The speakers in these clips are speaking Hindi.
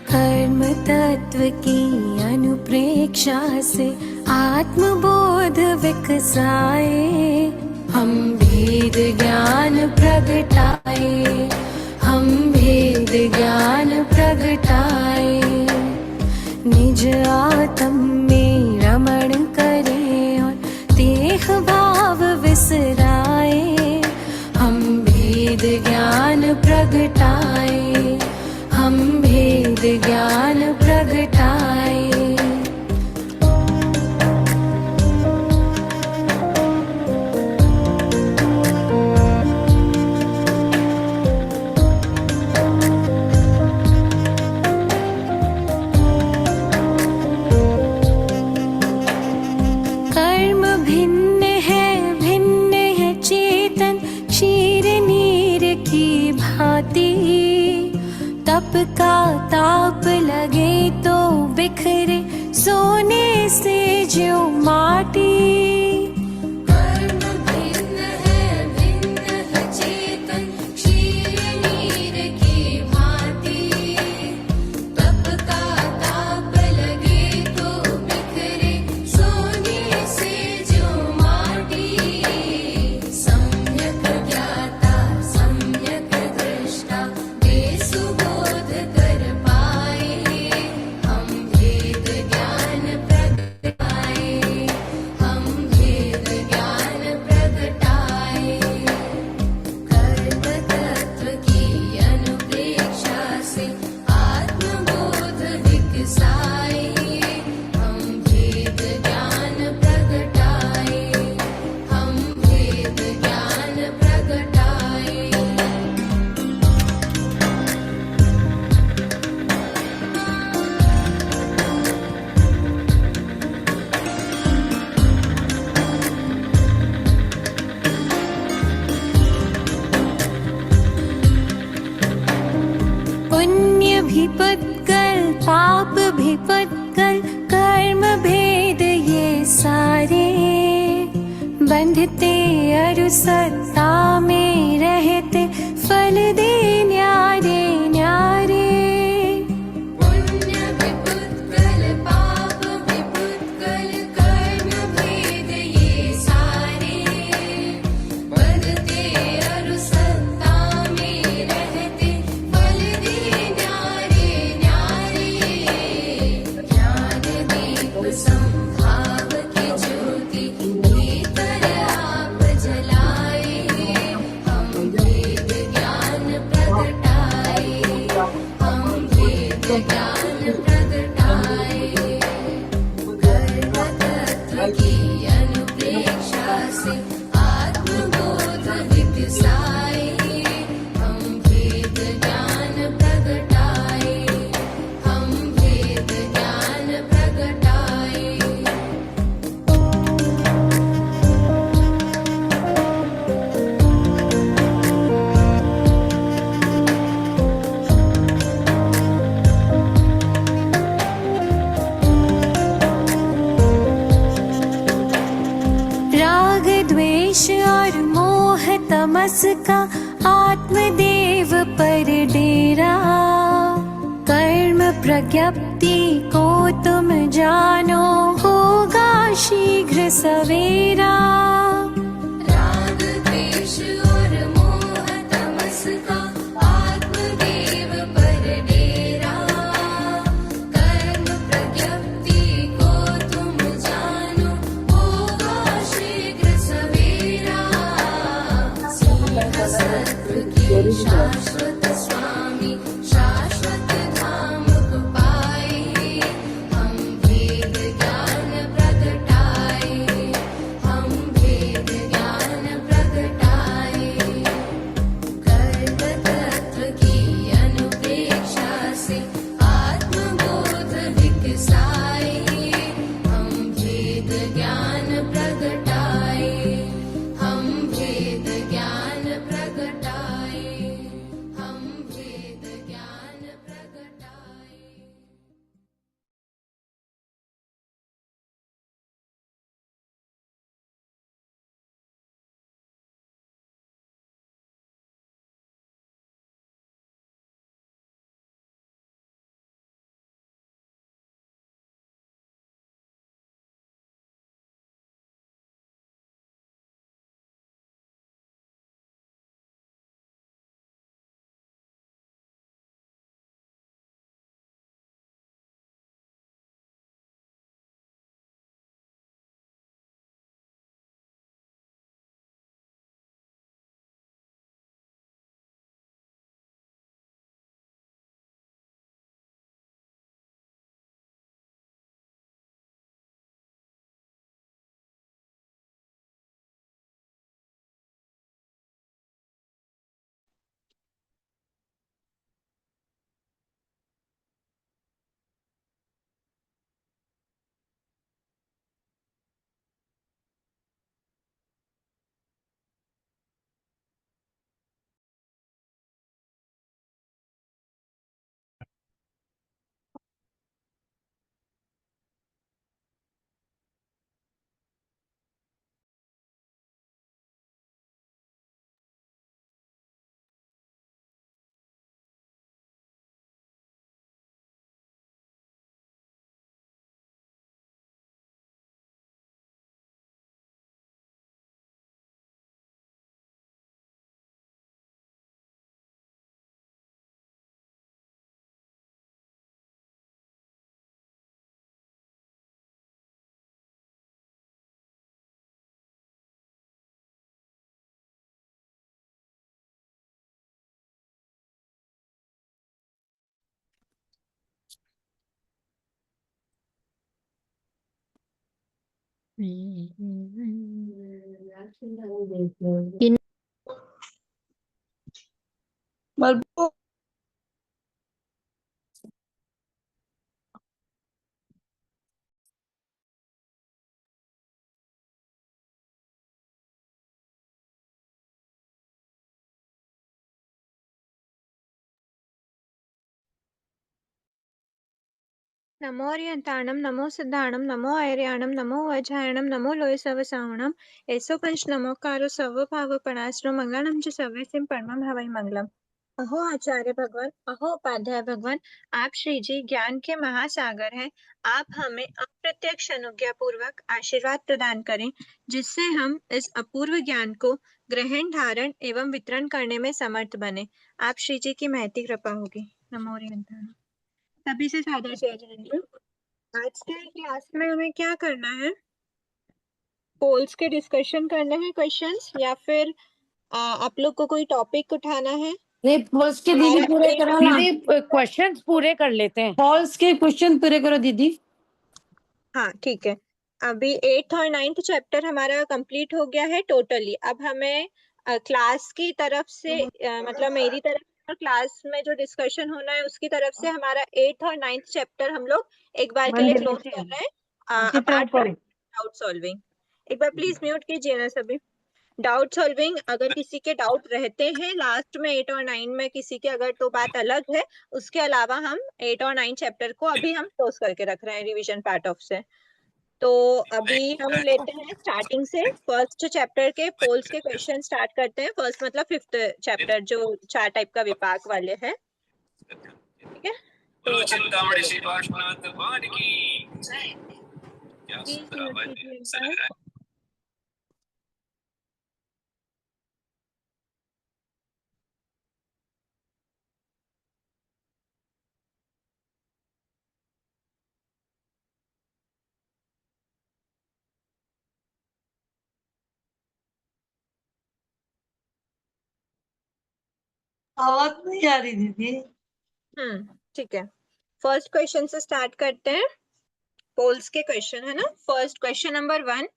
कर्म तत्व की अनुप्रेक्षा से आत्मबोध विकसाए, हम भेद ज्ञान प्रगटाए, हम भेद ज्ञान प्रगटाए। निज आत्म में रमण करें और देह भाव विसराए, हम भेद ज्ञान प्रगटाए, हम भेद ज्ञान प्रगटाए। कर्म भिन्न है चेतन क्षीर नीर की भांति, तप का ताप लगे तो बिखरे सोने से जो माटी। कर्म भिन्न है चेतन क्षीर नीर की भांति, तप का ताप लगे तो बिखरे सोने से जो माटी। सम्यक ज्ञाता सम्यक दृष्टा सुबोध कर पाए, हम भेद ज्ञान प्रगटाए, हम भेद ज्ञान प्रगटाए। कर्म तत्व की अनुप्रेक्षा से आत्मबोध विकसाए, हम भेद ज्ञान प्रगटाए, हम भेद ज्ञान प्रगटाए। पुण्य भी पुत्कल पाप भी पुत्कल, कर्म भेद ये सारे, बंधते अरु सत्ता में रहते फल दे न्यारे न्यारे। पुण्य भी पुत्कल पाप भी पुत्कल, कर्म भेद ये सारे, बंधते अरु सत्ता में रहते फल दे न्यारे न्यारे। ज्ञान दीप संभाव की ज्योति भीतर आप जलाए, हम भेद ज्ञान प्रगटाए, हम भेद ज्ञान प्रगटाए। कर्म तत्व की अनुप्रेक्षा से आत्मबोध विकसाए, हम भेद ज्ञान प्रगटाए, हम भेद ज्ञान प्रगटाए। राग द्वेष और मोह तमस का आत्मदेव पर डेरा, कर्म प्रज्ञप्ति को तुम जानो होगा शीघ्र सवेरा। राग द्वेष और मोह तमस का आत्मदेव पर डेरा, कर्म प्रज्ञप्ति को तुम जानो होगा शीघ्र सवेरा। सिंह सत्व की शाश्वत स्वामी शाश्वत धाम को पाए, हम भेद ज्ञान प्रगटाए, हम भेद ज्ञान प्रगटाए। कर्म तत्व की अनुप्रेक्षा से आत्मबोध विकसाए, हम भेद ज्ञान प्रगटाए, हम भेद ज्ञान प्रगटाए, हम बल्बो नमो अर्यन्ताणं नमो सिद्धाणं नमो ऐर्याणं नमो वज्रायणं नमो लोय सवसावणं ऐसो पंच नमोकारो सर्वभावपणाश्रो मंगलम च सर्वसिम परमं हवै मंगलम। अहो आचार्य भगवान, अहो उपाध्याय भगवान, आप श्री जी ज्ञान के महासागर हैं। आप हमें अप्रत्यक्ष अनुज्ञा पूर्वक आशीर्वाद प्रदान करें, जिससे हम इस अपूर्व ज्ञान को ग्रहण धारण एवं वितरण करने में समर्थ बने। आप श्री जी की महती कृपा होगी। नमो अर्यन्ताणं। सभी से सादर जय जयंती। आज के क्लास में हमें क्या करना है? पोल्स के डिस्कशन करना है, क्वेश्चंस, या फिर आप लोग को कोई टॉपिक उठाना है? नहीं, फॉल्स के दीदी हमारा पूरे एक- करो ना। दीदी क्वेश्चंस पूरे कर लेते हैं। फॉल्स के क्वेश्चन पूरे करो दीदी। हाँ ठीक है। अभी 8th और 9th चैप्टर हमारा कंप्लीट हो गया है टोटली। अब हमें क्लास की तरफ से मतलब मेरी तरफ से और क्लास में जो डिस्कशन होना है उसकी तरफ से हमारा 8th और 9th चैप्टर हम लोग एक बार के लिए क्लोज कर रहे हैं, अपार्ट फ्रॉम डाउट सॉल्विंग। एक बार प्लीज म्यूट कीजिए ना सभी। डाउट सॉल्विंग अगर किसी के डाउट रहते हैं लास्ट में 8 और 9 में किसी के, अगर तो बात अलग है। उसके अलावा हम 8 और 9 चैप्टर को अभी हम क्लोज करके रख रहे हैं रिवीजन पार्ट ऑफ से। तो अभी हम लेते हैं स्टार्टिंग से फर्स्ट चैप्टर के पोल्स के क्वेश्चन स्टार्ट करते हैं। फर्स्ट मतलब 5th चैप्टर जो 4 टाइप का विपाक वाले हैं। ठीक है, तो चिंतामणि श्री पार्श्वनाथ भगवान की क्या प्लीज सुंदर म्यूट आवाज कीजिए है। इनका। आवाज नहीं आ रही दीदी। ठीक है, फर्स्ट क्वेश्चन से स्टार्ट करते हैं। पोल्स के क्वेश्चन है ना। फर्स्ट क्वेश्चन नंबर 1,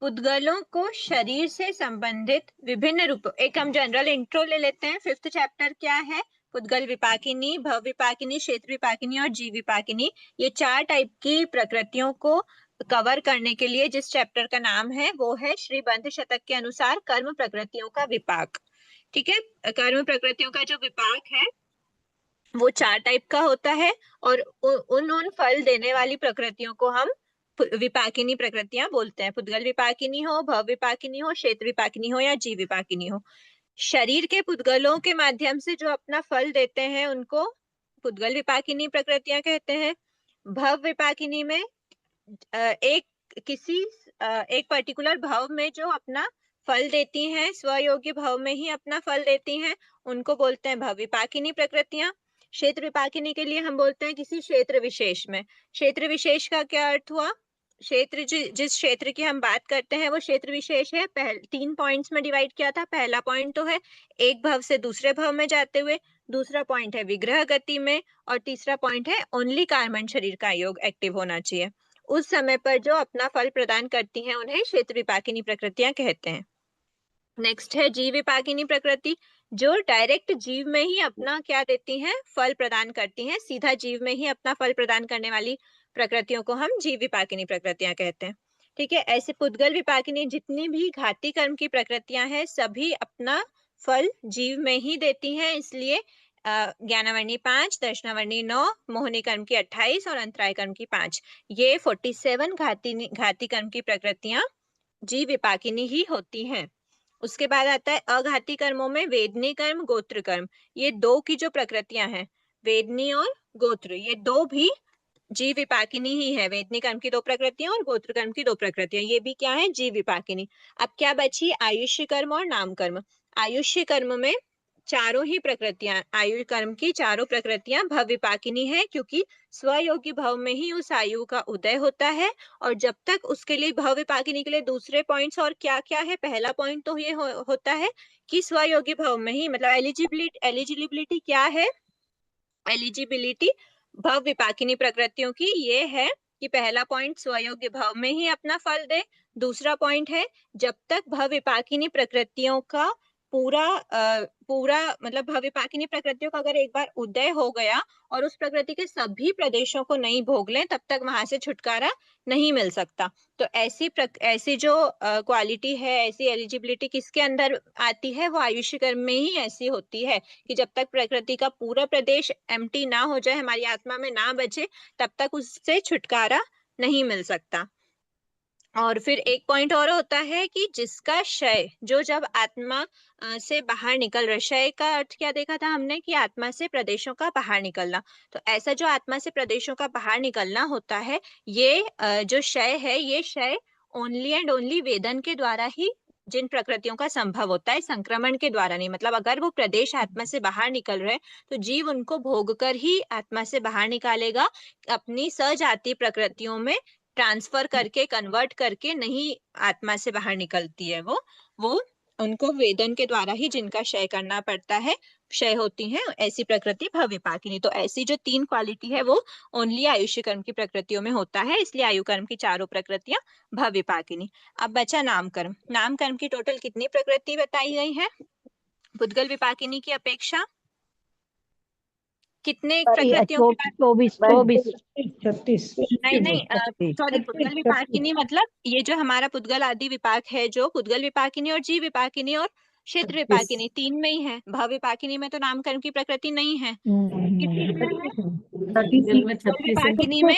पुद्गलों को शरीर से संबंधित विभिन्न रूपों, एक हम जनरल इंट्रो ले लेते हैं। 5th चैप्टर क्या है? पुद्गल विपाकिनी, भव विपाकिनी, क्षेत्र विपाकिनी और जीव विपाकिनी। ये 4 टाइप की प्रकृतियों को कवर करने के लिए जिस चैप्टर का नाम है वो है श्रीबंध शतक के अनुसार कर्म प्रकृतियों का विपाक। ठीक है, कर्म प्रकृतियों का जो विपाक है वो 4 टाइप का होता है और उन फल देने वाली प्रकृतियों को हम विपाकिनी प्रकृतियां बोलते हैं। पुद्गल विपाकिनी हो, भव विपाकिनी हो, क्षेत्र विपाकिनी हो या जीव विपाकिनी हो। शरीर के पुद्गलों के माध्यम से जो अपना फल देते हैं उनको पुद्गल विपाकिनी प्रकृतियां कहते हैं। भव विपाकिनी में एक किसी एक पर्टिकुलर भाव में जो अपना फल देती हैं, स्वयोग्य भाव में ही अपना फल देती हैं, उनको बोलते हैं भव विपाकिनी प्रकृतियां। क्षेत्र विपाकिनी के लिए हम बोलते हैं किसी क्षेत्र विशेष में। क्षेत्र विशेष का क्या अर्थ हुआ? क्षेत्र जिस क्षेत्र की हम बात करते हैं वो क्षेत्र विशेष है। 3 पॉइंट्स में डिवाइड किया था। पहला पॉइंट तो है एक भाव से दूसरे भाव में जाते हुए, दूसरा पॉइंट है विग्रह गति में, और तीसरा पॉइंट है ओनली कार्बन शरीर का योग एक्टिव होना चाहिए। उस समय पर जो अपना फल प्रदान करती हैं उन्हें क्षेत्र विपाकिनी प्रकृतियां कहते हैं। नेक्स्ट है जीव विपाकिनी प्रकृति, जो डायरेक्ट जीव में ही अपना क्या देती हैं? फल प्रदान करती हैं। सीधा जीव में ही अपना फल प्रदान करने वाली प्रकृतियों को हम जीव विपाकिनी प्रकृतियां कहते हैं। ठीक है, ऐसे पुद्गल विपाकिनी जितनी भी घाती कर्म की प्रकृतियां हैं सभी अपना फल जीव में ही देती हैं। इसलिए ज्ञानावर्णी 5, दर्शनावर्णी 9, मोहिनी कर्म की 28 और अंतराय कर्म की 5, ये 47 घाती कर्म की प्रकृतियां जीव विपाकिनी ही होती हैं। उसके बाद आता है अघाती कर्मों में वेदनी कर्म, गोत्र कर्म। ये 2 की जो प्रकृतियां हैं, वेदनी और गोत्र, ये 2 भी जीव विपाकिनी ही है। वेदनी कर्म की 2 प्रकृतियां और गोत्र कर्म की 2 प्रकृतियां, ये भी क्या है? जीव विपाकिनी। अब क्या बची? आयुष्य कर्म और नाम कर्म। आयुष्य कर्म में चारों ही प्रकृतियां, आयु कर्म की चारों प्रकृतियां भव विपाकिनी है, क्योंकि स्वयोगी भाव में ही उस आयु का उदय होता है। और जब तक उसके लिए भव विपाकिनी के लिए दूसरे पॉइंट्स और क्या क्या है? पहला पॉइंट तो ये होता है कि स्वयोगी भाव में ही, मतलब एलिजिबिलिटी क्या है? एलिजिबिलिटी भव विपाकिनी प्रकृतियों की ये है कि पहला पॉइंट स्वयोग्य भव में ही अपना फल दे, दूसरा पॉइंट है जब तक भव विपाकिनी प्रकृतियों का पूरा मतलब भव विपाकिनी प्रकृतियों का अगर एक बार उदय हो गया और उस प्रकृति के सभी प्रदेशों को नहीं भोग लें तब तक वहां से छुटकारा नहीं मिल सकता। तो ऐसी जो क्वालिटी है, ऐसी एलिजिबिलिटी किसके अंदर आती है? वो आयुष्य कर्म में ही ऐसी होती है कि जब तक प्रकृति का पूरा प्रदेश एम्प्टी ना हो जाए, हमारी आत्मा में ना बचे, तब तक उससे छुटकारा नहीं मिल सकता। और फिर एक पॉइंट और होता है कि जिसका क्षय, जो जब आत्मा से बाहर निकल रहा है, क्षय का अर्थ क्या देखा था हमने कि आत्मा से प्रदेशों का बाहर निकलना। तो ऐसा जो आत्मा से प्रदेशों का बाहर निकलना होता है, ये जो क्षय है, ये क्षय ओनली एंड ओनली वेदन के द्वारा ही जिन प्रकृतियों का संभव होता है, संक्रमण के द्वारा नहीं। मतलब अगर वो प्रदेश आत्मा से बाहर निकल रहे हैं तो जीव उनको भोग कर ही आत्मा से बाहर निकालेगा, अपनी सजातीय प्रकृतियों में ट्रांसफर करके, कन्वर्ट करके नहीं आत्मा से बाहर निकलती है। वो उनको वेदन के द्वारा ही जिनका क्षय करना पड़ता है, क्षय होती है, ऐसी प्रकृति भव विपाकिनी। तो ऐसी जो 3 क्वालिटी है वो ओनली आयुष्य कर्म की प्रकृतियों में होता है, इसलिए आयु कर्म की चारों प्रकृतियां भव विपाकिनी। अब बचा नाम कर्म। नाम कर्म की टोटल कितनी प्रकृति बताई गई है पुद्गल विपाकिनी की अपेक्षा? कितने प्रकृतियों की बात? 36। नहीं, सॉरी, पुद्गल विपाकिनी मतलब ये जो हमारा पुद्गल आदि विपाक है, जो पुद्गल विपाकिनी और जीव विपाकिनी और क्षेत्र विपाकिनी 3 में ही है। भव विपाकिनी में तो नामकर्म की प्रकृति नहीं है। कितनी में है? पुद्गल विपाकिनी में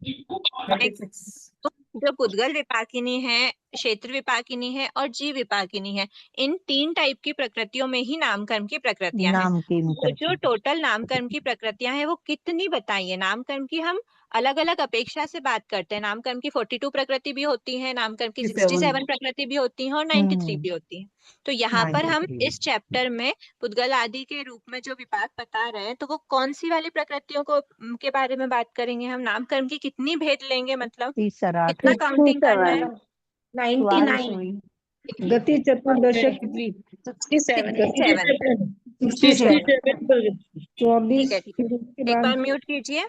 36। जो पुद्गल विपाकिनी है, क्षेत्र विपाकिनी है और जीव विपाकिनी है, इन 3 टाइप की प्रकृतियों में ही नामकर्म की प्रकृतियां हैं। तो जो टोटल नामकर्म की प्रकृतियां हैं वो कितनी बताइए? नामकर्म की हम अलग अलग अपेक्षा से बात करते हैं। नामकर्म की 42 प्रकृति भी होती है, नामकर्म की 67 प्रकृति भी होती है और 93 भी होती है। तो यहाँ पर हम इस चैप्टर में पुद्गल आदि के रूप में जो विपाक बता रहे हैं, तो वो कौन सी वाली प्रकृतियों को के बारे में बात करेंगे? हम नामकर्म की कितनी भेद लेंगे, मतलब कितना काउंटिंग करना है? 99। गति चतुर्दशक ठीक है, ठीक है, उसके एक बाद बार म्यूट कीजिए।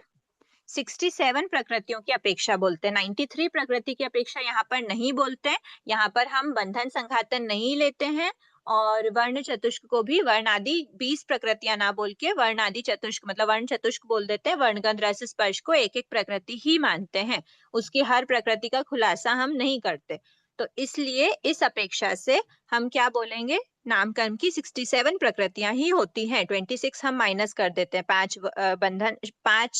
67 प्रकृतियों की अपेक्षा बोलते हैं, 93 प्रकृति की अपेक्षा यहाँ पर नहीं बोलते हैं। यहाँ पर हम बंधन संघातन नहीं लेते हैं और वर्ण चतुष्क को भी वर्ण आदि 20 प्रकृतियां ना बोल के वर्ण आदि चतुष्क मतलब वर्ण चतुष्क बोल देते हैं। वर्ण गंध रस स्पर्श को एक एक प्रकृति ही मानते हैं, उसकी हर प्रकृति का खुलासा हम नहीं करते। तो इसलिए इस अपेक्षा से हम क्या बोलेंगे? नामकर्म की 67 प्रकृतियां ही होती हैं। 26 हम माइनस कर देते हैं। 5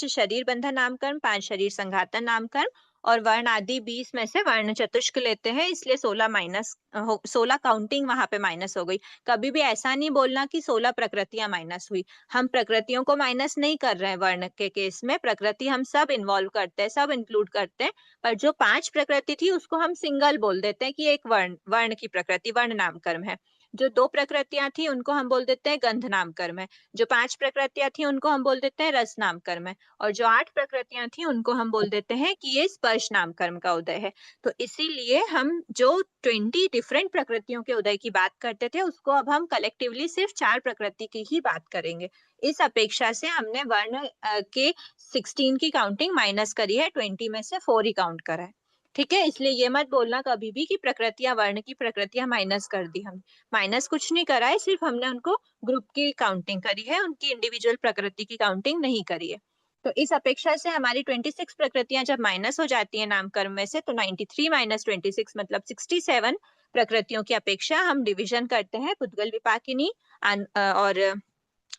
शरीर बंधन नामकर्म, 5 शरीर संघातन नामकर्म और वर्ण आदि 20 में से वर्ण चतुष्क लेते हैं, इसलिए 16 काउंटिंग वहां पे माइनस हो गई। कभी भी ऐसा नहीं बोलना कि 16 प्रकृतियां माइनस हुई। हम प्रकृतियों को माइनस नहीं कर रहे हैं। वर्ण के केस में प्रकृति हम सब इन्वॉल्व करते हैं, सब इंक्लूड करते हैं, पर जो 5 प्रकृति थी उसको हम सिंगल बोल देते हैं कि एक वर्ण की प्रकृति वर्ण नामकर्म है। जो 2 प्रकृतियां थी उनको हम बोल देते हैं गंध नामकर्म है। जो 5 प्रकृतियां थी उनको हम बोल देते हैं रस नामकर्म है। और जो 8 प्रकृतियां थी उनको हम बोल देते हैं कि ये स्पर्श नामकर्म का उदय है। तो इसीलिए हम जो 20 डिफरेंट प्रकृतियों के उदय की बात करते थे, उसको अब हम कलेक्टिवली सिर्फ 4 प्रकृति की ही बात करेंगे। इस अपेक्षा से हमने वर्ण के 16 की काउंटिंग माइनस करी है, 20 में से 4 ही काउंट करा है। ठीक है, इसलिए ये मत बोलना कभी भी कि प्रकृतियां, वर्ण की प्रकृतियां माइनस कर दी। हम माइनस कुछ नहीं करा है, सिर्फ हमने उनको ग्रुप की काउंटिंग करी है, उनकी इंडिविजुअल प्रकृति की काउंटिंग नहीं करी है। तो इस अपेक्षा से हमारी 26 प्रकृतियां जब माइनस हो जाती है नामकर्म में से, तो 93 माइनस 26 मतलब 67 प्रकृतियों की अपेक्षा हम डिविजन करते हैं पुद्गल विपाकिनी और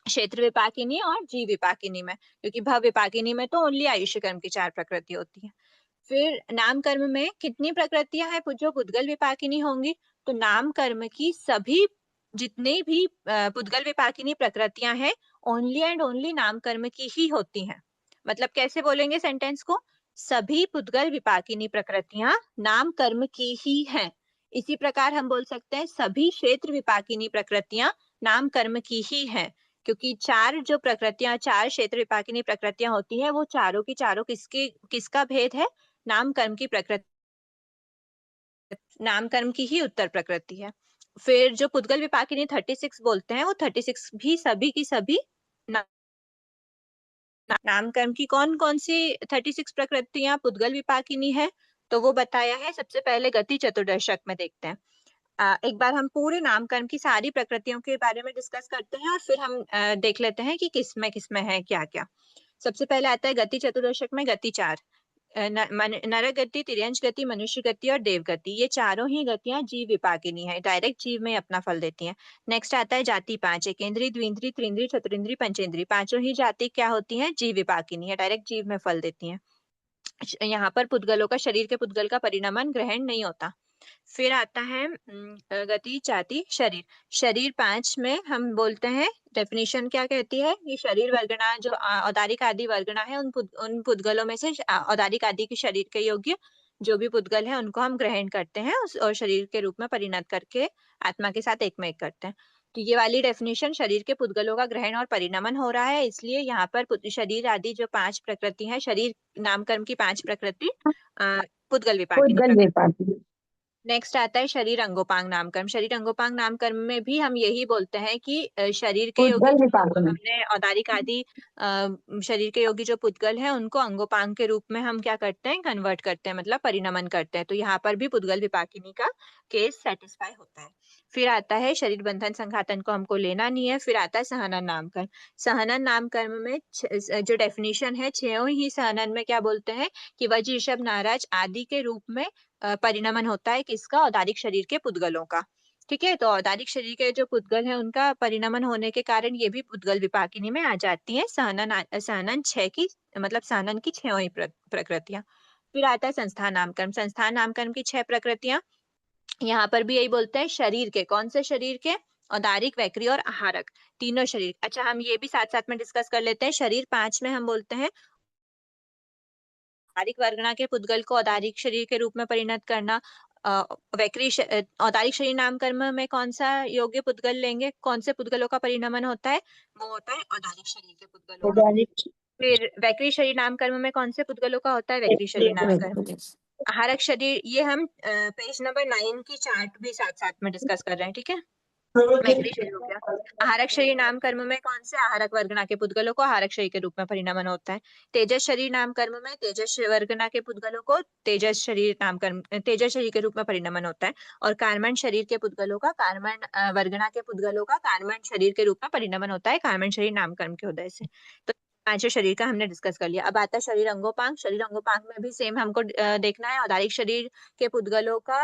क्षेत्र विपाकिनी और जीव विपाकिनी में, क्योंकि भव विपाकिनी में तो ओनली आयुष्य कर्म की 4 प्रकृति होती है। फिर नाम कर्म में कितनी प्रकृतियां हैं जो पुद्गल विपाकिनी होंगी? तो नाम कर्म की सभी जितने भी पुद्गल विपाकिनी प्रकृतियां हैं, ओनली एंड ओनली नाम कर्म की ही होती हैं। मतलब कैसे बोलेंगे सेंटेंस को? सभी पुद्गल विपाकिनी प्रकृतियां नाम कर्म की ही हैं। इसी प्रकार हम बोल सकते हैं सभी क्षेत्र विपाकिनी प्रकृतियां नाम कर्म की ही हैं, क्योंकि 4 जो प्रकृतियां, 4 क्षेत्र विपाकिनी प्रकृतियां होती हैं, वो चारों की चारों किसका भेद है? नाम कर्म की प्रकृति, नाम कर्म की ही उत्तर प्रकृति है। फिर जो पुद्गल विपाकिनी 36 बोलते हैं, वो 36 भी सभी की सभी नामकर्म की कौन कौन सी 36 प्रकृतियां पुद्गल विपाकिनी है, तो वो बताया है। सबसे पहले गति चतुर्दशक में देखते हैं। एक बार हम पूरे नामकर्म की सारी प्रकृतियों के बारे में डिस्कस करते हैं और फिर हम देख लेते हैं कि किसमें है क्या क्या। सबसे पहले आता है गति चतुर्दशक में गति 4, नर गति, तिर्यंश गति, मनुष्य गति और देव गति। ये चारों ही गतियां जीव विपाकिनी है, डायरेक्ट जीव में अपना फल देती हैं। नेक्स्ट आता है जाति 5, एकेंद्री, द्विंद्री, त्रिंद्री, चतुरिंद्री, पंचेंद्री। पांचों ही जाति क्या होती हैं? जीव विपाकिनी है, डायरेक्ट जीव में फल देती हैं। यहाँ पर पुद्गलों का, शरीर के पुद्गल का परिणामन ग्रहण नहीं होता। फिर आता है गति जाति शरीर। शरीर 5 में हम बोलते हैं, डेफिनेशन क्या कहती है कि शरीर वर्गना जो औदारिक आदि वर्गना है, उन पुद्गलों में से औदारिक आदि के शरीर के योग्य जो भी पुद्गल है उनको हम ग्रहण करते हैं और शरीर के रूप में परिणत करके आत्मा के साथ एक में एक करते हैं। तो ये वाली डेफिनेशन, शरीर के पुद्गलों का ग्रहण और परिणमन हो रहा है, इसलिए यहाँ पर शरीर आदि जो 5 प्रकृति है, शरीर नामकर्म की 5 प्रकृति पुद्गल विपाकिनी। नेक्स्ट आता है शरीर अंगोपांग नामकर्म। शरीर अंगोपांग नामकर्म में भी हम यही बोलते हैं कि शरीर के योगी हमने औदारिक आदि शरीर के योगी जो पुद्गल है उनको अंगोपांग के रूप में हम क्या करते हैं? कन्वर्ट करते हैं, मतलब परिणमन करते हैं। तो यहाँ पर भी पुद्गल विपाकिनी का केस सेटिस्फाई होता है। फिर आता है शरीर बंधन संघातन को हमको लेना नहीं है। फिर आता है सहनन नामकर्म। सहनन नामकर्म में जो डेफिनेशन है, 6 ही सहनन में क्या बोलते हैं कि वज्र, ऋषभ, नाराज आदि के रूप में परिणमन होता है किसका? औदारिक शरीर के पुद्गलों का। ठीक है, तो औदारिक शरीर के जो पुद्गल है उनका परिणमन होने के कारण ये भी पुद्गल विपाकिनी में आ जाती है। सहनन 6 की, मतलब सहनन की 6 ही प्रकृतियां। फिर आता है संस्थान नामकर्म। संस्थान नामकर्म की 6 प्रकृतियां। यहाँ पर भी यही बोलते हैं शरीर के, कौन से शरीर के? औदारिक, वैक्री और आहारक, तीनों शरीर। अच्छा, हम ये भी साथ साथ में डिस्कस कर लेते हैं। शरीर 5 में हम बोलते हैं औदारिक वर्गना के पुद्गल को औदारिक शरीर के रूप में परिणत करना। औदारिक शरीर नामकर्म में कौन सा योग्य पुद्गल लेंगे? कौन से पुद्गलों का परिणमन होता है? वो होता है औदारिक शरीर के पुद्गलों का। फिर वैक्री शरीर नामकर्म में कौन से पुद्गलों का होता है? वैक्री शरीर नामकर्म। आहारक शरीर, ये हम पेज नंबर 9 की चार्ट भी साथ साथ में डिस्कस कर रहे हैं। ठीक है, वैक्री शरीर हो गया। आहारक शरीर नामकर्म में कौन से आहारक वर्गना के पुद्गलों को आहारक शरीर के रूप में परिणमन होता है? तेजस शरीर नामकर्म में तेजस वर्गना के पुद्गलों को तेजस शरीर नामकर्म, तेजस शरीर के रूप में परिणमन होता है। और कार्मण शरीर के पुद्गलों का, कार्मण वर्गना के पुद्गलों का कार्मण शरीर के रूप में परिणमन होता है, कार्मण शरीर नामकर्म के उदय से। तो पांचों शरीर का हमने डिस्कस कर लिया। अब आता है शरीर अंगोपांग। शरीर अंगोपांग में भी सेम हमको देखना है, औदारिक शरीर के पुद्गलों का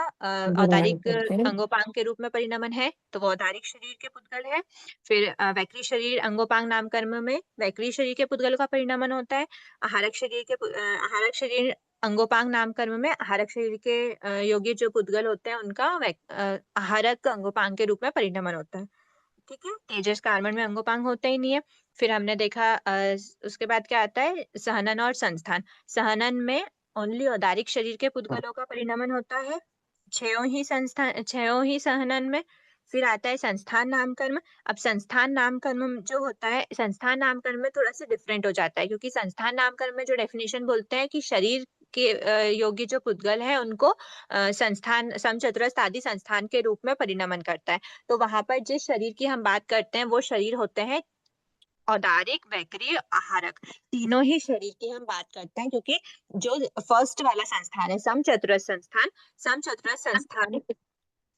औदारिक अंगोपांग के रूप में परिणमन है, तो वो औदारिक शरीर के पुद्गल है। फिर वैक्री शरीर अंगोपांग नामकर्म में वैक्री शरीर के पुद्गल का परिणमन होता है। आहारक शरीर अंगोपांग नामकर्म में आहारक शरीर के योग्य जो पुद्गल होते हैं उनका आहारक अंगोपांग के रूप में परिणमन होता है। ठीक है, तेजस कार्बन में अंगोपांग होते ही नहीं है। फिर हमने देखा उसके बाद क्या आता है? सहनन और संस्थान। सहनन में ओनली औदारिक शरीर के पुद्गलों का परिणमन होता है, 6 ही सहनन में। फिर आता है संस्थान नामकर्म। अब संस्थान नामकर्म जो होता है, संस्थान नामकर्म में थोड़ा सा डिफरेंट हो जाता है, क्योंकि संस्थान नामकर्म में जो डेफिनेशन बोलते हैं कि शरीर के योग्य जो पुद्गल है उनको संस्थान, समचतुरस्र आदि संस्थान के रूप में परिणमन करता है। तो वहां पर जिस शरीर की हम बात करते हैं वो शरीर होते हैं औदारिक, वैक्री, आहारक, तीनों ही शरीर की हम बात करते हैं। क्योंकि जो फर्स्ट वाला संस्थान है समचतुरस्र संस्थान, समचतुरस्र संस्थान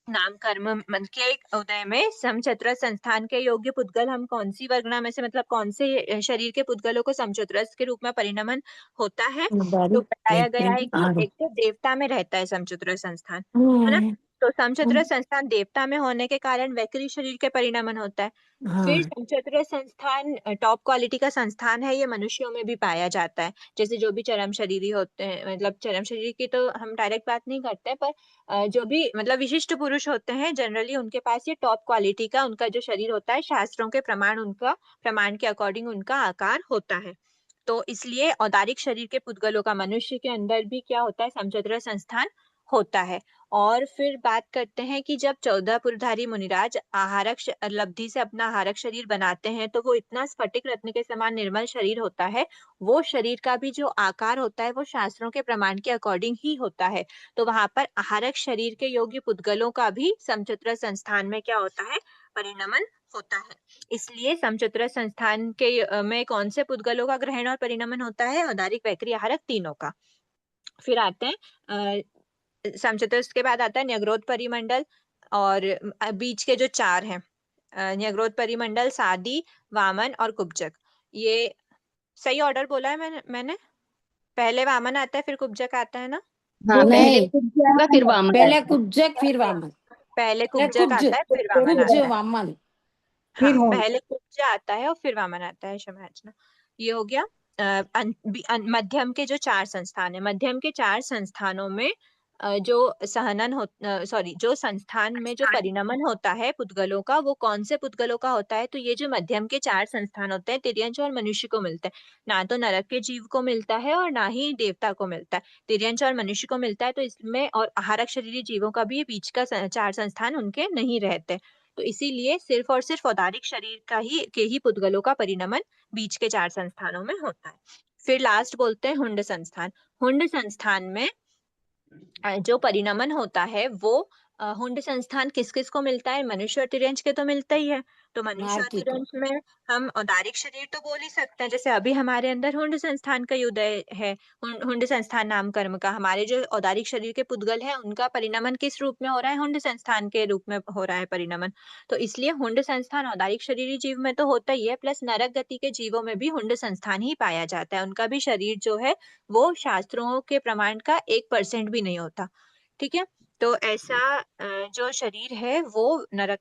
नामकर्म के उदय में समचतुरस्र संस्थान के योग्य पुद्गल हम कौन सी वर्गना में से, मतलब कौन से शरीर के पुद्गलों को समचतुरस्र के रूप में परिणमन होता है? तो बताया गया है कि एक तो देवता में रहता है समचतुरस्र संस्थान, है ना? तो समचतुरस्र संस्थान देवता में होने के कारण वैक्री शरीर के परिणमन होता है। फिर समचतुरस्र संस्थान टॉप क्वालिटी का संस्थान है, ये मनुष्यों में भी पाया जाता है। जैसे जो भी चरम शरीरी होते हैं, मतलब चरम शरीर की तो हम डायरेक्ट बात नहीं करते, पर जो भी मतलब विशिष्ट पुरुष होते हैं जनरली उनके पास ये टॉप क्वालिटी का उनका जो शरीर होता है, शास्त्रों के प्रमाण के अकॉर्डिंग उनका आकार होता है। तो इसलिए औदारिक शरीर के पुद्गलों का मनुष्य के अंदर भी क्या होता है? समचतुरस्र संस्थान होता है। और फिर बात करते हैं कि जब 14 पुरधारी मुनिराज आहारक लब्धि से अपना आहारक शरीर बनाते हैं तो वो इतना स्फटिक रत्न के समान निर्मल शरीर होता है। वो शरीर का भी जो आकार होता है वो शास्त्रों के प्रमाण के अकॉर्डिंग ही होता है। तो वहां पर आहारक शरीर के योग्य पुद्गलों का भी समचतुरस्र संस्थान में क्या होता है? परिणमन होता है। इसलिए समचतुरस्र संस्थान के में कौन से पुद्गलों का ग्रहण और परिणमन होता है? औदारिक, वैक्री, आहारक, तीनों का। फिर आते हैं समचतुरस्र के बाद आता है न्यग्रोध परिमंडल, और बीच के जो चार हैं न्यग्रोध परिमंडल, सादी, वामन और कुब्जक। ये सही ऑर्डर बोला है मैंने? पहले वामन आता है फिर कुब्जक आता है ना? हाँ, पहले नहीं, कुब्जा आएगा, फिर वामन पहले आएगा। कुब्जक फिर वामन। पहले पहले कुब्जक कुब्ज, आता है फिर वामन कुब्ज आता है। वामन। हाँ, फिर होंड। पहले कुब्ज आता है और फिर वामन आता है, क्षमा याचना। ये हो गया मध्यम के जो चार संस्थान है। मध्यम के चार संस्थानों में जो सहनन हो सॉरी जो संस्थान में जो परिणमन होता है पुद्गलों का, वो कौन से पुद्गलों का होता है? तो ये जो मध्यम के चार संस्थान होते हैं, तिर्यंच और मनुष्य को मिलते हैं। ना तो नरक के जीव को मिलता है और ना ही देवता को मिलता है। तिर्यंच और मनुष्य को मिलता है, तो इसमें और आहारक शरीरी जीवों का भी बीच का चार संस्थान उनके नहीं रहते। तो इसीलिए सिर्फ और सिर्फ औदारिक शरीर के ही पुद्गलों का परिणमन बीच के चार संस्थानों में होता है। फिर लास्ट बोलते हैं हुंड संस्थान। हुंड संस्थान में जो परिणमन होता है वो हुंड संस्थान किस किस को मिलता है? मनुष्य और तिर्यंच के तो मिलता ही है। तो मनुष्य और ठीक है। तिर्यंच में हम औदारिक शरीर तो बोल ही सकते हैं, जैसे अभी हमारे अंदर हुंड संस्थान का उदय है। हुंड संस्थान नाम कर्म का हमारे जो औदारिक शरीर के पुद्गल है, उनका परिणमन किस रूप में हो रहा है? हुंड संस्थान के रूप में हो रहा है परिणमन। तो इसलिए हुंड संस्थान औदारिक शरीरी जीव में तो होता ही है, प्लस नरक गति के जीवों में भी हुंड संस्थान ही पाया जाता है। उनका भी शरीर जो है वो शास्त्रों के प्रमाण का 1% भी नहीं होता। ठीक है, तो ऐसा जो शरीर है वो नरक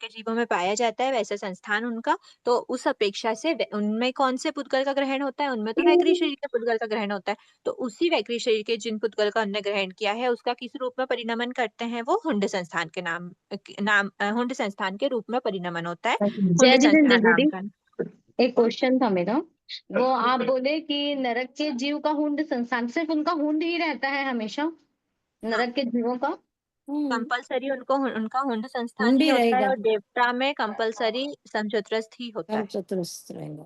के जीवों में पाया जाता है, वैसा संस्थान उनका। तो उस अपेक्षा से उनमें कौन से पुद्गल का ग्रहण होता है? उनमें तो वैक्री शरीर के पुद्गल का ग्रहण होता है। तो उसी वैक्री शरीर के जिन पुद्गल का उन्होंने ग्रहण किया है, उसका किस रूप में परिणमन करते हैं? वो हुंड संस्थान के हुंड संस्थान के रूप में परिणमन होता है। हुंड जय जितेंद्र संस्थान नाम दीदी, का। एक क्वेश्चन था मेरा। वो आप बोले कि नरक के जीव का हुंड संस्थान, सिर्फ उनका हुंड ही रहता है हमेशा, हाँ, नरक के जीवों का? कंपलसरी उनका हुंड संस्थान हुंड ही ही होता है, रहेगा, और देवता में कंपलसरी समचतुरस्र ही होता हम है। चतुरस्र रहेगा।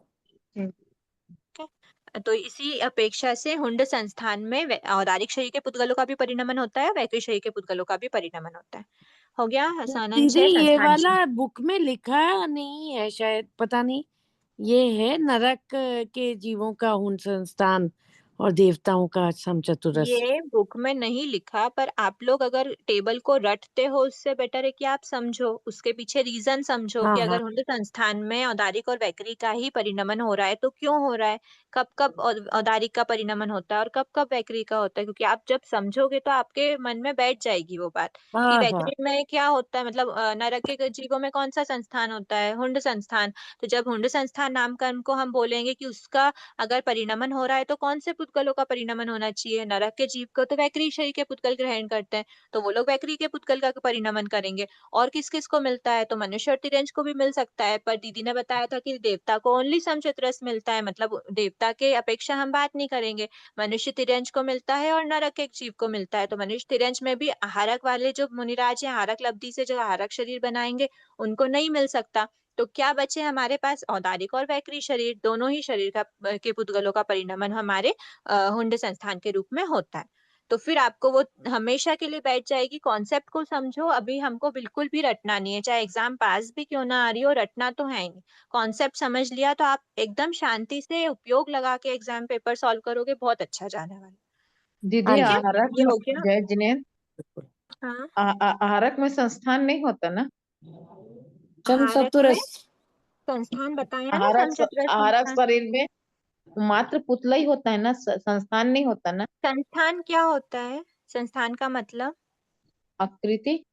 ठीक है? तो इसी अपेक्षा से हुंड संस्थान में औदारिक शरीर के पुद्गलों का भी परिणमन होता है, वैक्री शरीर के पुद्गलों का भी परिणमन होता है। हो गया सानन दीदी 6 ये संस्थान 6। वाला बुक में लिखा नहीं है शायद, पता नहीं। ये है नरक के जीवों का हुंड संस्थान और देवताओं का समचतुरस्र। ये बुक में नहीं लिखा, पर आप लोग अगर टेबल को रटते हो, उससे बेटर है कि आप समझो, उसके पीछे रीजन समझो हाँ कि हाँ अगर हुंड संस्थान में औदारिक और वैक्री का ही परिणमन हो रहा है तो क्यों हो रहा है, कब कब औदारिक का परिणमन होता है और कब कब वैक्री का होता है। क्योंकि आप जब समझोगे तो आपके मन में बैठ जाएगी वो बात कि हाँ हाँ। वैक्री में क्या होता है, मतलब नरक के जीवों में कौन सा संस्थान होता है? हुंड संस्थान। तो जब हुंड संस्थान नामकरण को हम बोलेंगे कि उसका अगर परिणमन हो रहा है तो कौन से पुद्गलों का परिणमन होना चाहिए? नरक के जीव को तो वैक्री शरीर के पुद्गल ग्रहण करते हैं, तो वो लोग वैक्री के पुद्गल का परिणमन करेंगे। और किस किस को मिलता है? तो मनुष्य और तिर्यंच को भी मिल सकता है, पर दीदी ने बताया था कि देवता को ओनली समचतुरस्र मिलता है, मतलब देवता के अपेक्षा हम बात नहीं करेंगे। मनुष्य तिर्यंच को मिलता है और नरक के जीव को मिलता है। तो मनुष्य तिर्यंच में भी आहारक वाले जो मुनिराज हैं, आहारक लब्धि से जो आहारक शरीर बनाएंगे, उनको नहीं मिल सकता। तो क्या बचे हमारे पास? औदारिक और वैक्री शरीर, दोनों ही शरीर का के पुद्गलों का परिणमन हमारे हुंड संस्थान के रूप में होता है। तो फिर आपको वो हमेशा के लिए बैठ जाएगी। कॉन्सेप्ट को समझो, अभी हमको बिल्कुल भी रटना नहीं है, चाहे एग्जाम पास भी क्यों ना आ रही हो, रटना तो है ही नहीं। कॉन्सेप्ट समझ लिया तो आप एकदम शांति से उपयोग लगा के एग्जाम पेपर सॉल्व करोगे, बहुत अच्छा जाने वाला। दीदी, ठीक है, आहारक ये में, हो गया। जय जिनेंद्र, हाँ, आहारक में संस्थान नहीं होता ना? आहारक में समचतुरस्र। संस्थान बताया ना, आहारक समचतुरस्र आहारक संस्थान। शरीर में मात्र पुतला ही होता है ना, संस्थान नहीं होता ना? संस्थान क्या होता है? संस्थान का मतलब आकृति।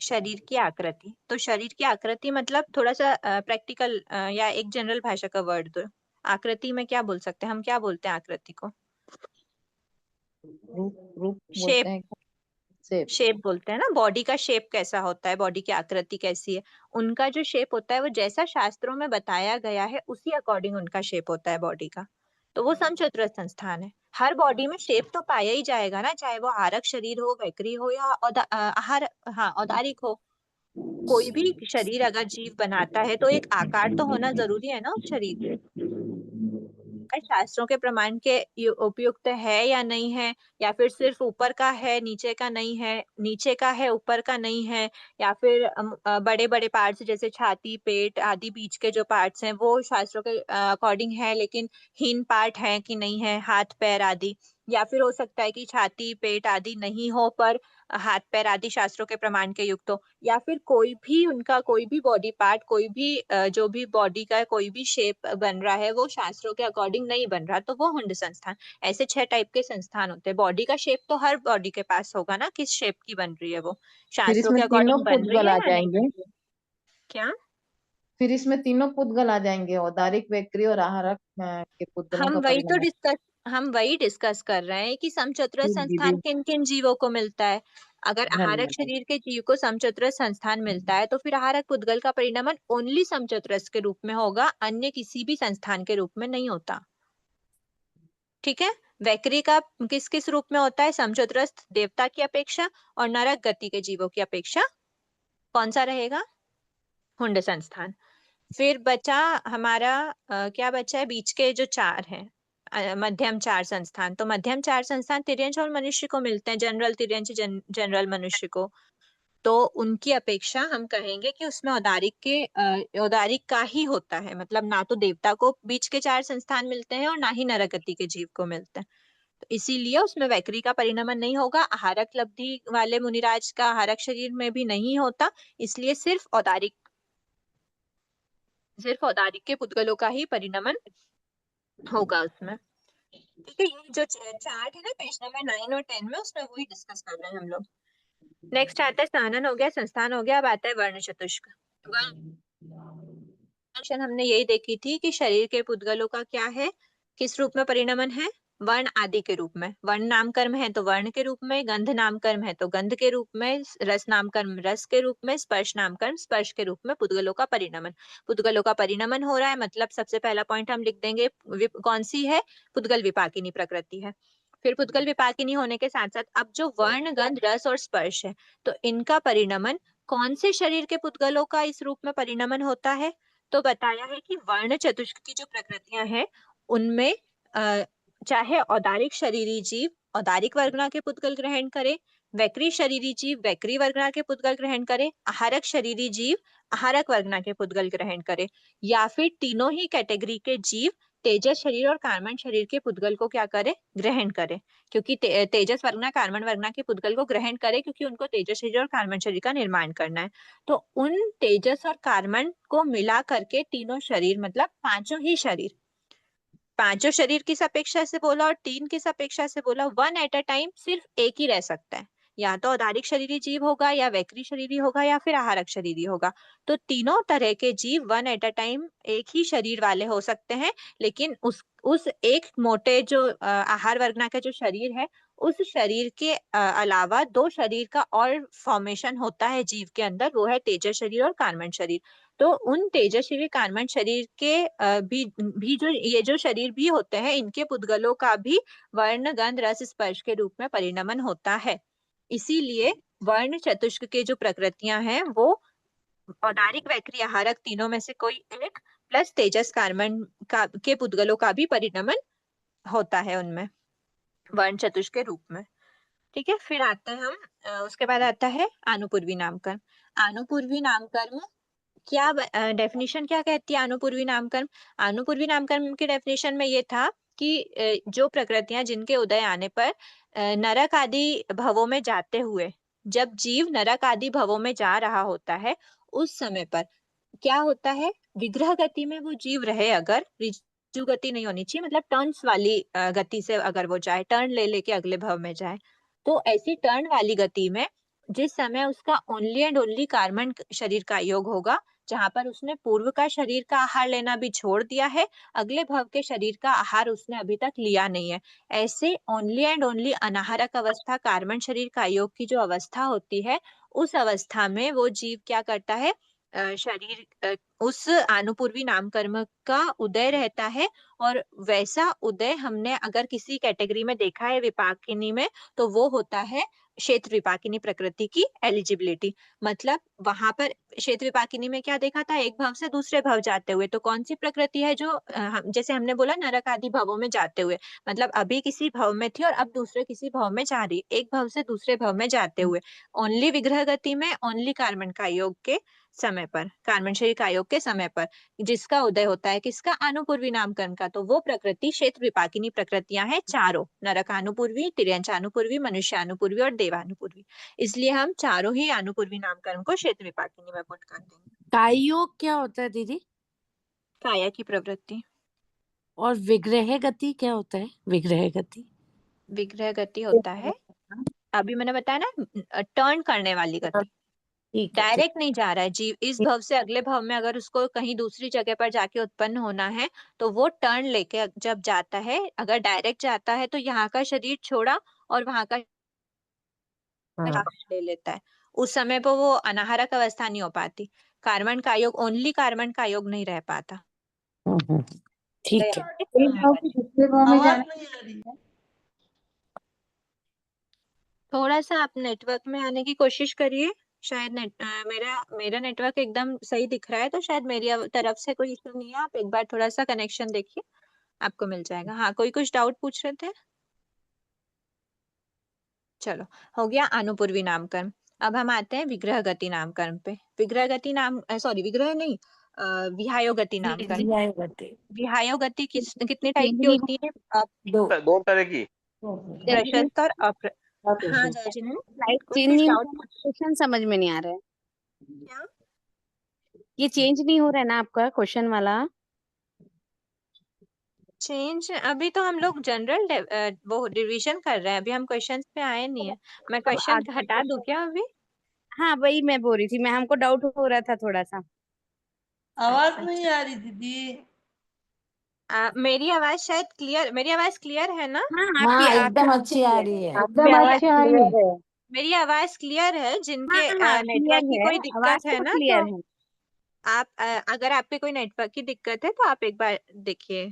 शरीर की आकृति। तो शरीर की आकृति मतलब थोड़ा सा प्रैक्टिकल या एक जनरल भाषा का वर्ड दो। आकृति में क्या बोल सकते हैं हम? क्या बोलते हैं आकृति को? रूप रूप शेप। बोलते हैं। शेप। शेप बोलते हैं ना, बॉडी का शेप कैसा होता है, बॉडी की आकृति कैसी है, उनका जो शेप होता है वो जैसा शास्त्रों में बताया गया है उसी अकॉर्डिंग उनका शेप होता है बॉडी का। तो वो समचतुरस्र संस्थान है। हर बॉडी में शेप तो पाया ही जाएगा ना, चाहे वो आहारक शरीर हो, वैक्री हो या आहार, हाँ, औदारिक हो। कोई भी शरीर अगर जीव बनाता है तो एक आकार तो होना जरूरी है ना उस शरीर शास्त्रों के प्रमाण के उपयुक्त है या नहीं है, या फिर सिर्फ ऊपर का है नीचे का नहीं है, नीचे का है ऊपर का नहीं है, या फिर बड़े बड़े पार्ट्स जैसे छाती पेट आदि बीच के जो पार्ट्स हैं वो शास्त्रों के अकॉर्डिंग है लेकिन हीन पार्ट है कि नहीं है, हाथ पैर आदि। या फिर हो सकता है कि छाती पेट आदि नहीं हो पर हाथ पैर आदि शास्त्रों के प्रमाण के युक्त हो, या फिर कोई भी उनका कोई भी बॉडी पार्ट, कोई भी जो भी बॉडी का कोई भी शेप बन रहा है वो शास्त्रों के अकॉर्डिंग नहीं बन रहा, तो वो हुंड संस्थान। ऐसे 6 टाइप के संस्थान होते हैं। बॉडी का शेप तो हर बॉडी के पास होगा ना, किस शेप की बन रही है वो, फिर शास्त्रों इसमें के तीनों अकॉर्डिंग बन रही पुद्गल है आ या नहीं जाएंगे। बन रही है? क्या? फिर इसमें तीनों पुद्गल आ जाएंगे, औदारिक वैक्री और आहारक के पुद्गलों का परिणाम। हम वही डिस्कस कर रहे हैं कि समचतुरस्र जी संस्थान दीदी, किन किन जीवों को मिलता है। अगर आहारक धन्यवाद। शरीर के जीव को समचतुरस्र संस्थान मिलता है तो फिर आहारक पुद्गल का परिणमन ओनली समचतुरस्र के रूप में होगा, अन्य किसी भी संस्थान के रूप में नहीं होता। ठीक है। वैक्री का किस किस रूप में होता है? समचतुरस्र देवता की अपेक्षा और नरक गति के जीवों की अपेक्षा कौन सा रहेगा? हुंड संस्थान। फिर बचा हमारा क्या बचा है? बीच के जो 4 हैं मध्यम 4 संस्थान। तो मध्यम 4 संस्थान तिर्यंच और मनुष्य को मिलते हैं, जनरल तिर्यंच जनरल मनुष्य को। तो उनकी अपेक्षा हम कहेंगे कि उसमें औदारिक का ही होता है, मतलब ना तो देवता को बीच के 4 संस्थान मिलते हैं और ना ही नरगति के जीव को मिलते हैं। तो इसीलिए उसमें वैक्री का परिणमन नहीं होगा। आहारक लब्धि वाले मुनिराज का आहारक शरीर में भी नहीं होता, इसलिए सिर्फ औदारिक के पुद्गलों का ही परिणमन होगा उसमें। ठीक है। ये जो चार्ट है ना पेज नंबर 9 और 10 में, उसमें वही डिस्कस कर रहे हैं हम लोग। नेक्स्ट आता है स्थानन हो गया, संस्थान हो गया, अब आता है वर्ण चतुष्क। वर्ण हमने यही देखी थी कि शरीर के पुद्गलों का क्या है, किस रूप में परिणमन है? वर्ण आदि के रूप में। वर्ण नाम कर्म है तो वर्ण के रूप में, गंध नाम कर्म है तो गंध के रूप में, रस नाम कर्म रस के रूप में, स्पर्श नाम कर्म स्पर्श के रूप में पुद्गलों का परिणमन। पुद्गलों का परिणमन हो रहा है मतलब सबसे पहला पॉइंट हम लिख देंगे कौन सी है? पुद्गल विपाकिनी प्रकृति है। फिर पुद्गल विपाकिनी होने के साथ साथ अब जो वर्ण गंध रस और स्पर्श है, तो इनका परिणमन कौन से शरीर के पुद्गलों का इस रूप में परिणमन होता है? तो बताया है कि वर्ण चतुष्क की जो प्रकृतियां हैं उनमें चाहे औदारिक शरीरी जीव औदारिक वर्गना के पुद्गल ग्रहण करे, वैक्री शरीरी जीव वैक्री वर्गना के पुद्गल ग्रहण करे, आहारक शरीरी जीव आहारक वर्गना के पुद्गल ग्रहण करे, या फिर तीनों ही कैटेगरी के जीव तेजस शरीर और कार्मण शरीर के पुद्गल को क्या करे? ग्रहण करे। क्योंकि तेजस वर्गना कार्मण वर्गना के पुद्गल को ग्रहण करे क्योंकि उनको तेजस शरीर और कार्मण शरीर का निर्माण करना है। तो उन तेजस और कार्मण को मिला करके तीनों शरीर मतलब पांचों शरीर किस अपेक्षा से बोला और 3 किस अपेक्षा से बोला? 1 एट अ टाइम सिर्फ एक ही रह सकता है, या तो औदारिक शरीरी जीव होगा या वैक्री शरीरी होगा या फिर आहारक शरीरी होगा। तो तीनों तरह के जीव 1 एट अ टाइम एक ही शरीर वाले हो सकते हैं, लेकिन उस एक मोटे जो आहार वर्गना का जो शरीर है, उस शरीर के अलावा 2 शरीर का और फॉर्मेशन होता है जीव के अंदर, वो है तेजस शरीर और कार्मण शरीर। तो उन तेजस शरीर कार्मण शरीर के भी जो ये जो शरीर भी होते हैं, इनके पुद्गलों का भी वर्ण गंध रस स्पर्श के रूप में परिणमन होता है। इसीलिए वर्ण चतुष्क के जो प्रकृतियां हैं वो औदारिक वैक्री आहारक तीनों में से कोई एक प्लस तेजस कार्मण का के पुद्गलों का भी परिणमन होता है उनमें वर्ण चतुष्क के रूप में। ठीक है। फिर आते हैं हम उसके बाद आता है आनुपूर्वी नामकर्म। आनुपूर्वी नामकर्म क्या डेफिनेशन क्या कहती है आनुपूर्वी नामकर्म? आनुपूर्वी नामकर्म की डेफिनेशन में ये था कि जो प्रकृतियां जिनके उदय आने पर नरक आदि भवों में जाते हुए, जब जीव नरक आदि भवों में जा रहा होता है उस समय पर क्या होता है? विग्रह गति में वो जीव रहे, अगर ऋजु गति नहीं होनी चाहिए, मतलब टर्न्स वाली गति से अगर वो जाए, टर्न ले लेके अगले भव में जाए, तो ऐसी टर्न वाली गति में जिस समय उसका ओनली एंड ओनली कार्बन शरीर का योग होगा, जहां पर उसने पूर्व का शरीर का आहार लेना भी छोड़ दिया है, अगले भव के शरीर का आहार उसने अभी तक लिया नहीं है, ऐसे ओनली एंड ओनली अनाहारक अवस्था कार्बन शरीर का योग की जो अवस्था होती है, उस अवस्था में वो जीव क्या करता है? उस आनुपूर्वी नामकर्म का उदय रहता है। और वैसा उदय हमने अगर किसी कैटेगरी में देखा है विपाकिनी में, तो वो होता है क्षेत्र विपाकिनी प्रकृति की एलिजिबिलिटी। मतलब वहां पर क्षेत्र विपाकिनी में क्या देखा था, एक भव से दूसरे भव जाते हुए, तो कौन सी प्रकृति है जो जैसे हमने बोला नरक आदि भवों में जाते हुए, मतलब अभी किसी भव में थी और अब दूसरे किसी भव में जा रही, एक भव से दूसरे भव में जाते हुए, ओनली विग्रह गति में, ओनली कार्बन का योग के समय पर, कार्बन शरीर का योग के समय पर जिसका उदय होता है किसका, अनुपूर्वी नामकरण का, तो वो प्रकृति क्षेत्र विपाकिनी प्रकृतियां हैं चारों, नरकानुपूर्वी, तिर्यंचानुपूर्वी, मनुष्यानुपूर्वी और देवानुपूर्वी। इसलिए हम चारों ही अनुपूर्वी नामकरण को क्षेत्र विपाकिनी में पुट कर देंगे। कायोग क्या होता है दीदी? काया की प्रवृत्ति। और विग्रह गति क्या होता है? विग्रह गति विग्रह गति होता है, अभी मैंने बताया ना, टर्न करने वाली गति, ठीक है, ठीक। डायरेक्ट नहीं जा रहा है जीव इस भव से अगले भव में, अगर उसको कहीं दूसरी जगह पर जाके उत्पन्न होना है तो वो टर्न लेके जब जाता है, अगर डायरेक्ट जाता है तो यहाँ का शरीर छोड़ा और वहां का हाँ, ले लेता है, उस समय पर वो अनाहरक अवस्था नहीं हो पाती, कार्बन का योग, ओनली कार्बन का योग नहीं रह पाता। ठीक है। थोड़ा सा आप नेटवर्क में आने की कोशिश करिए, शायद मेरा नेटवर्क एकदम सही दिख रहा है, तो शायद मेरी तरफ से कोई इशू नहीं है, आप एक बार थोड़ा सा कनेक्शन देखिए, आपको मिल जाएगा। हाँ, कोई कुछ डाउट पूछ रहे थे? चलो, हो गया अनुपूर्वी नामकरण। अब हम आते हैं विग्रह गति नामकरण पे। विग्रह गति नाम सॉरी विग्रह नहीं, विहायो गति नामकरण। विहायो गति विहायो गति कितने टाइप की होती है? दो तरह की। प्रशस्त और हाँ जय जी, स्लाइड कोई चेंज कुछ नहीं, डाउट क्वेश्चन समझ में नहीं आ रहा है। क्या? ये चेंज नहीं हो रहा है ना आपका क्वेश्चन वाला? चेंज अभी तो हम लोग जनरल वो रिवीजन कर रहे हैं, अभी हम क्वेश्चंस पे आए नहीं है। मैं क्वेश्चन हटा दूं क्या अभी? हाँ वही मैं बोल रही थी, मैं हमको डाउट हो रहा था थोड़ा सा। आवाज नहीं आ रही दीदी। मेरी आवाज शायद क्लियर, मेरी आवाज क्लियर है ना? हाँ हाँ, आपकी एकदम अच्छी आ रही है। एकदम अच्छी आ रही है। मेरी आवाज क्लियर है, जिनके हाँ नेटवर्क क्लियर की है, कोई आवाज दिक्कत है तो ना, क्लियर तो है। आप अगर आपके कोई नेटवर्क की दिक्कत है तो आप एक बार देखिए।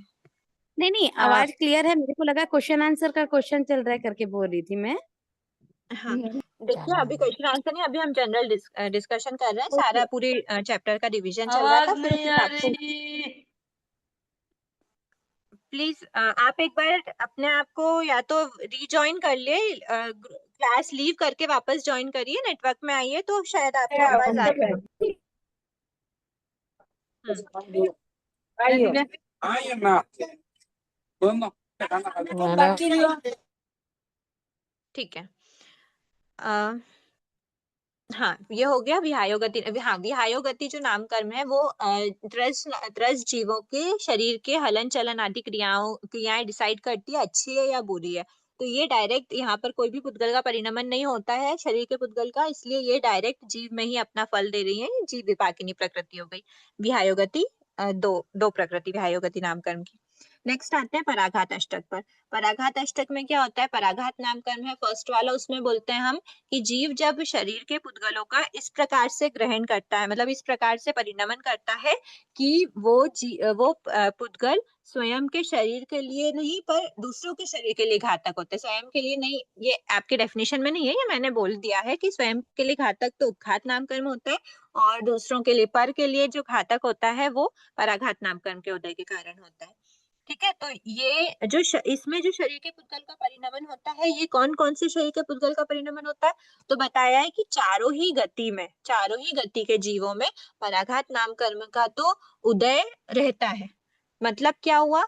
नहीं नहीं, आवाज क्लियर है, मेरे को लगा क्वेश्चन आंसर का क्वेश्चन चल रहा है करके बोल रही थी मैं। हाँ देखिए, अभी क्वेश्चन आंसर नहीं, अभी हम जनरल डिस्कशन कर रहे हैं, सारा पूरे चैप्टर का डिवीजन चल रहा आवाज था, फिर उस नहीं आ हिसाब से रही। प्लीज आप एक बार अपने आप को या तो रीजॉइन कर लिए, क्लास लीव करके वापस ज्वाइन करिए, नेटवर्क में आइए तो शायद आपको आवाज आ जाए। ठीक है। हाँ, ये हो गया विहायो गति। हाँ, विहायो गति जो नामकरण है वो त्रस जीवों के शरीर के हलन चलन आदि क्रियाएं डिसाइड करती है अच्छी है या बुरी है। तो ये डायरेक्ट यहाँ पर कोई भी पुद्गल का परिणमन नहीं होता है शरीर के पुद्गल का, इसलिए ये डायरेक्ट जीव में ही अपना फल दे रही है, जीव विपाकिनी प्रकृति हो गई। विहायो गति दो प्रकृति विहायो गति नामकरण की। नेक्स्ट आते हैं पराघात अष्टक पर। पराघात अष्टक में क्या होता है? पराघात नामकरण है फर्स्ट वाला, उसमें बोलते हैं हम कि जीव जब शरीर के पुद्गलों का इस प्रकार से ग्रहण करता है, मतलब इस प्रकार से परिणमन करता है कि वो पुद्गल स्वयं के शरीर के लिए नहीं पर दूसरों के शरीर के लिए घातक होते हैं, स्वयं के लिए नहीं। ये आपके डेफिनेशन में नहीं है, ये मैंने बोल दिया है कि स्वयं के लिए घातक तो उपघात नामकरण में होता है, और दूसरों के लिए, पर के लिए जो घातक होता है वो पराघात नामकरण के उदय के कारण होता है। ठीक है, तो ये जो इसमें जो शरीर के पुद्गल का परिणमन होता है, ये कौन कौन से शरीर के पुद्गल का परिणमन होता है? तो बताया है कि चारों ही गति के जीवों में पराघात नामकरण का तो उदय रहता है। मतलब क्या हुआ?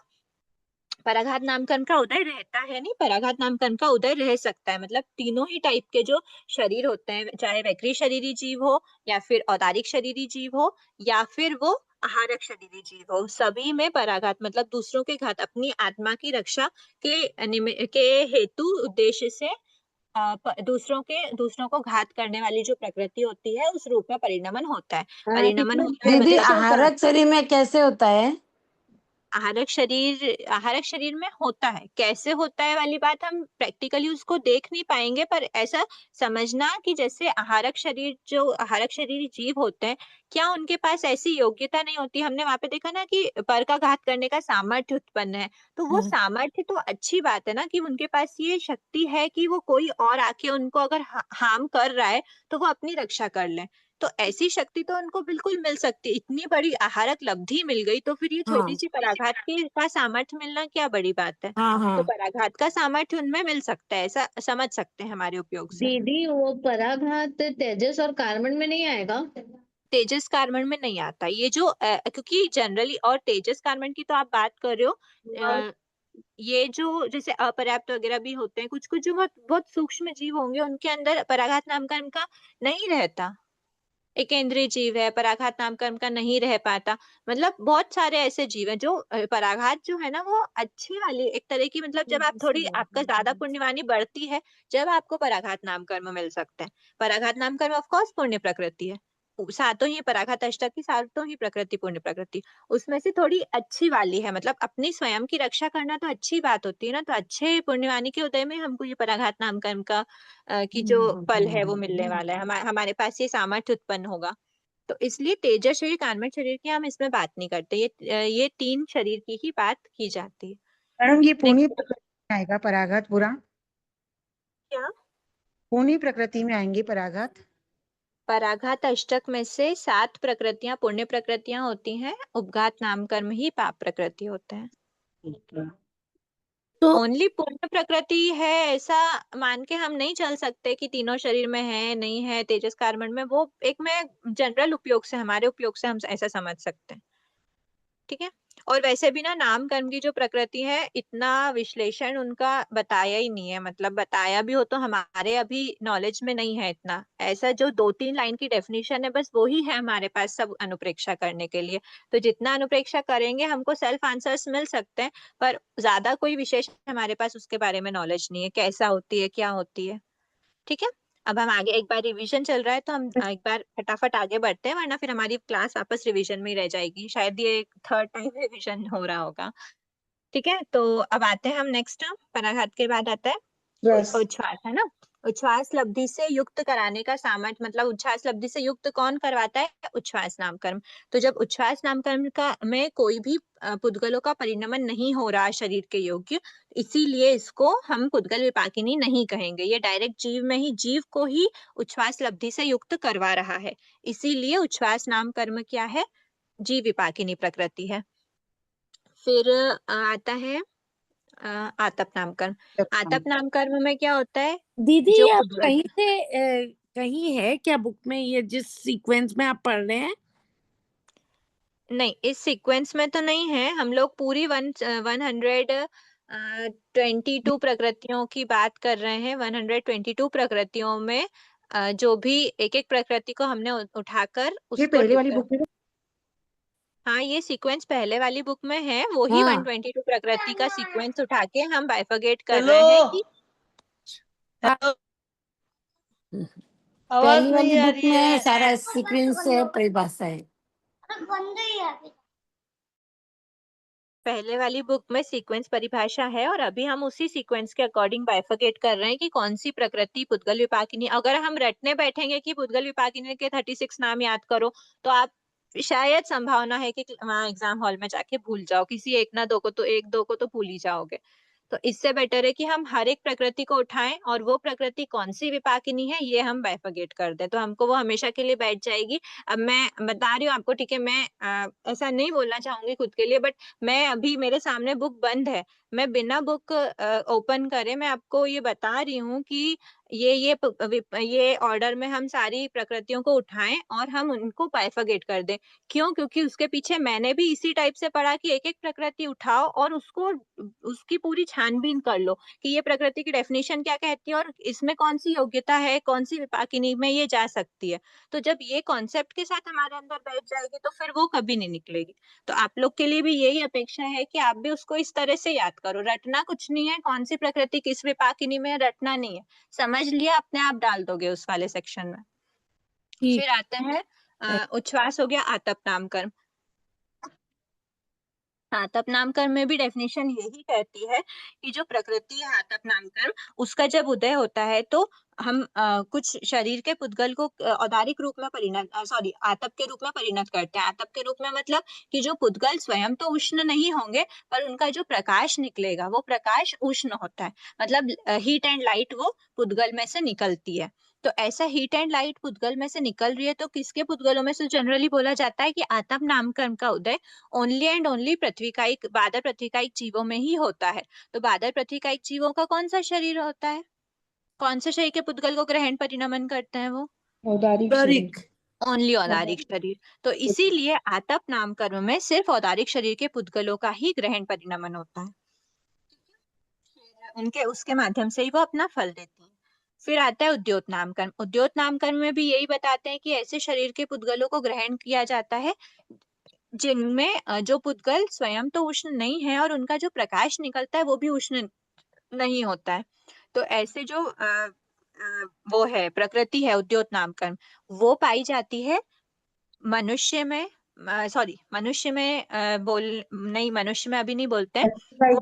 पराघात नामकरण का उदय रहता है नहीं, पराघात नामकरण का उदय रह सकता है। मतलब तीनों ही टाइप के जो शरीर होते हैं, चाहे वक्री शरीरी जीव हो या फिर औदारिक शरीरी जीव हो या फिर वो आहारक शरीरी जीव हो, सभी में पराघात मतलब दूसरों के घात, अपनी आत्मा की रक्षा के हेतु उद्देश्य से दूसरों को घात करने वाली जो प्रकृति होती है उस रूप में परिणमन होता है। परिणमन होता है दीदी मतलब आहारक शरीर में कैसे होता है? आहारक शरीर में होता है। कैसे होता है वाली बात हम प्रैक्टिकली उसको देख नहीं पाएंगे, पर ऐसा समझना कि जैसे आहारक शरीर जीव होते हैं, क्या उनके पास ऐसी योग्यता नहीं होती। हमने वहां पे देखा ना कि पर का घात करने का सामर्थ्य उत्पन्न है, तो वो हाँ। सामर्थ्य तो अच्छी बात है ना कि उनके पास ये शक्ति है कि वो कोई और आके उनको अगर हार्म कर रहा है तो वो अपनी रक्षा कर ले। तो ऐसी शक्ति तो उनको बिल्कुल मिल सकती है। इतनी बड़ी आहारक लब्धि मिल गई, तो फिर ये छोटी हाँ सी पराघात के का सामर्थ्य मिलना क्या बड़ी बात है। हाँ तो हाँ। पराघात का सामर्थ्य उनमें मिल सकता है, ऐसा समझ सकते हैं हमारे उपयोग से। दीदी वो पराघात तेजस और कार्बन में नहीं आएगा? तेजस कार्बन में नहीं आता ये जो क्योंकि जनरली, और तेजस कार्बन की तो आप बात कर रहे हो, अ, ये जो जैसे अपर्याप्त वगैरह भी होते हैं, कुछ कुछ जो बहुत बहुत सूक्ष्म जीव होंगे उनके अंदर पराघात नामकरण का नहीं रहता। एकेंद्रीय जीव है, पराघात नामकरण का नहीं रह पाता। मतलब बहुत सारे ऐसे जीव हैं जो पराघात जो है ना वो अच्छी वाली एक तरह की, मतलब जब आप थोड़ी आपका ज्यादा पुण्यवानी बढ़ती है, जब आपको पराघात नाम कर्म मिल सकता है। पराघात नाम कर्म ऑफ कोर्स पुण्य प्रकृति है। सातों ही पराघात अष्टक की सातों ही प्रकृति पुण्य प्रकृति, उसमें से थोड़ी अच्छी वाली है। मतलब अपनी स्वयं की रक्षा करना तो अच्छी बात होती है ना, तो अच्छे पुण्यवानी के उदय में हमको ये पराघात नाम कर्म का की जो फल है वो मिलने वाला है। हमारे पास ये सामर्थ्य उत्पन्न होगा। तो इसलिए तेजस शरीर, कार्मिक शरीर की हम इसमें बात नहीं करते। ये तीन शरीर की ही बात की जाती है। मैडम ये पूर्णी नेक्स्ट प्रकृति में आएगा पराघात पूरा? क्या? पूर्णी प्रकृति में आएंगे पराघात? पराघात अष्टक में से 7 प्रकृतियां पुण्य प्रकृतियां होती हैं, उपघात नाम कर्म ही पाप प्रकृति होते हैं। तो ओनली पुण्य प्रकृति है ऐसा मान के हम नहीं चल सकते कि तीनों शरीर में है नहीं है तेजस कार्बन में। वो एक मैं जनरल उपयोग से, हमारे उपयोग से हम ऐसा समझ सकते हैं। ठीक है। और वैसे भी ना नाम कर्म की जो प्रकृति है, इतना विश्लेषण उनका बताया ही नहीं है। मतलब बताया भी हो तो हमारे अभी नॉलेज में नहीं है इतना। ऐसा जो 2-3 लाइन की डेफिनेशन है बस वो ही है हमारे पास सब अनुप्रेक्षा करने के लिए। तो जितना अनुप्रेक्षा करेंगे हमको सेल्फ आंसर्स मिल सकते हैं, पर ज्यादा कोई विशेष हमारे पास उसके बारे में नॉलेज नहीं है, कैसा होती है क्या होती है। ठीक है। अब हम आगे, एक बार रिवीजन चल रहा है तो हम एक बार फटाफट आगे बढ़ते हैं, वरना फिर हमारी क्लास वापस रिवीजन में ही रह जाएगी। शायद ये थर्ड टाइम रिवीजन हो रहा होगा। ठीक है। तो अब आते हैं हम नेक्स्ट टर्म, पराघात के बाद आता है यस। उच्छ्वास, है ना। उच्छ्वास लब्धि से युक्त कराने का सामर्थ्य, मतलब उच्छ्वास लब्धि से युक्त कौन करवाता है? उच्छ्वास नाम कर्म। तो जब उच्छ्वास नाम कर्म का में कोई भी पुद्गलों का परिणमन नहीं हो रहा शरीर के योग्य, इसीलिए इसको हम पुद्गल विपाकिनी नहीं कहेंगे। ये डायरेक्ट जीव में ही, जीव को ही उच्छ्वास लब्धि से युक्त करवा रहा है, इसीलिए उच्छ्वास नाम कर्म क्या है? जीव विपाकिनी प्रकृति है। फिर आता है आतप नाम कर्म। आतप नाम कर्म में क्या होता है? दीदी जो ये आप पुद्गल, कहीं से कहीं है क्या बुक में, ये जिस सीक्वेंस में आप पढ़ रहे हैं? नहीं इस सीक्वेंस में तो नहीं है। हम लोग पूरी 122 प्रकृतियों की बात कर रहे हैं। 122 प्रकृतियों में जो भी एक एक प्रकृति को हमने उठाकर ये उसको पहले वाली बुक में? हाँ ये सीक्वेंस पहले वाली बुक में है, वो ही हाँ 122 प्रकृति का सीक्वेंस उठा के हम बाइफरगेट कर हेलो, रहे हैं कि हेलो, आवाज पहली वाली नहीं आ बुक रही में है। सारा सीक्वेंस है, परिभाषा है। पहले वाली बुक में सीक्वेंस परिभाषा है, और अभी हम उसी सीक्वेंस के अकॉर्डिंग बाइफरकेट कर रहे हैं कि कौन सी प्रकृति पुद्गल विपाकिनी। अगर हम रटने बैठेंगे कि पुद्गल विपाकिनी के 36 नाम याद करो, तो आप शायद संभावना है कि वहां एग्जाम हॉल में जाके भूल जाओ। किसी एक ना दो को तो, एक दो को तो भूल ही जाओगे। तो इससे बेटर है कि हम हर एक प्रकृति को उठाएं, और वो प्रकृति कौन सी विपाकिनी है ये हम बाइफरकेट कर दें, तो हमको वो हमेशा के लिए बैठ जाएगी। अब मैं बता रही हूँ आपको, ठीक है, मैं ऐसा नहीं बोलना चाहूंगी खुद के लिए, बट मैं अभी मेरे सामने बुक बंद है, मैं बिना बुक ओपन करे मैं आपको ये बता रही हूँ कि ये ऑर्डर में हम सारी प्रकृतियों को उठाएं और हम उनको बाइफरकेट कर दें। क्यों? क्योंकि उसके पीछे मैंने भी इसी टाइप से पढ़ा कि एक एक प्रकृति उठाओ और उसको, उसकी पूरी छानबीन कर लो कि ये प्रकृति की डेफिनेशन क्या कहती है और इसमें कौन सी योग्यता है, कौन सी विपाकिनी में ये जा सकती है। तो जब ये कॉन्सेप्ट के साथ हमारे अंदर बैठ जाएगी तो फिर वो कभी नहीं निकलेगी। तो आप लोग के लिए भी यही अपेक्षा है कि आप भी उसको इस तरह से याद करो। रटना कुछ नहीं है, कौन सी प्रकृति किस विपाकिनी में, रटना नहीं है। समझ लिया, अपने आप डाल दोगे उस वाले सेक्शन में। ठीक फिर आता है उच्छ्वास, हो गया आतप नाम कर्म। आतप नाम कर्म में भी डेफिनेशन यही कहती है कि जो प्रकृति है आतप नाम कर्म, उसका जब उदय होता है तो हम कुछ शरीर के पुद्गल को औदारिक रूप में आतप के रूप में परिणत करते हैं। आतप के रूप में मतलब कि जो पुद्गल स्वयं तो उष्ण नहीं होंगे, पर उनका जो प्रकाश निकलेगा वो प्रकाश उष्ण होता है। मतलब हीट एंड लाइट वो पुद्गल में से निकलती है। तो ऐसा हीट एंड लाइट पुद्गल में से निकल रही है, तो किसके पुद्गलों में से जनरली बोला जाता है कि आतप नाम कर्म का उदय ओनली एंड ओनली पृथ्वीकायिक बादल पृथ्वीकायिक जीवों में ही होता है। तो बादल पृथ्वीकायिक जीवों का कौन सा शरीर होता है? कौन से शरीर के पुद्गल को ग्रहण परिणमन करते हैं वो? औदारिक औदारिक। ओनली औदारिक शरीर। तो इसीलिए आतप नाम कर्म में सिर्फ औदारिक शरीर के पुद्गलों का ही ग्रहण परिणमन होता है। उनके उसके माध्यम से ही वो अपना फल देती है। फिर आता है उद्योत नाम कर्म। उद्योत नाम कर्म में भी यही बताते हैं कि ऐसे शरीर के पुद्गलों को ग्रहण किया जाता है जिनमें जो पुद्गल स्वयं तो उष्ण नहीं है और उनका जो प्रकाश निकलता है वो भी उष्ण नहीं होता है। तो ऐसे जो वो है प्रकृति है उद्योत नाम कर्म, वो पाई जाती है मनुष्य में। मनुष्य में मनुष्य में अभी नहीं बोलते हैं। वो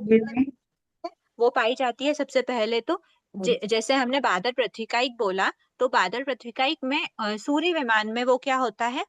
वो पाई जाती है सबसे पहले तो जैसे हमने बादल पृथ्वीकायिक बोला, तो बादल पृथ्वीकायिक में सूर्य विमान में वो क्या होता है,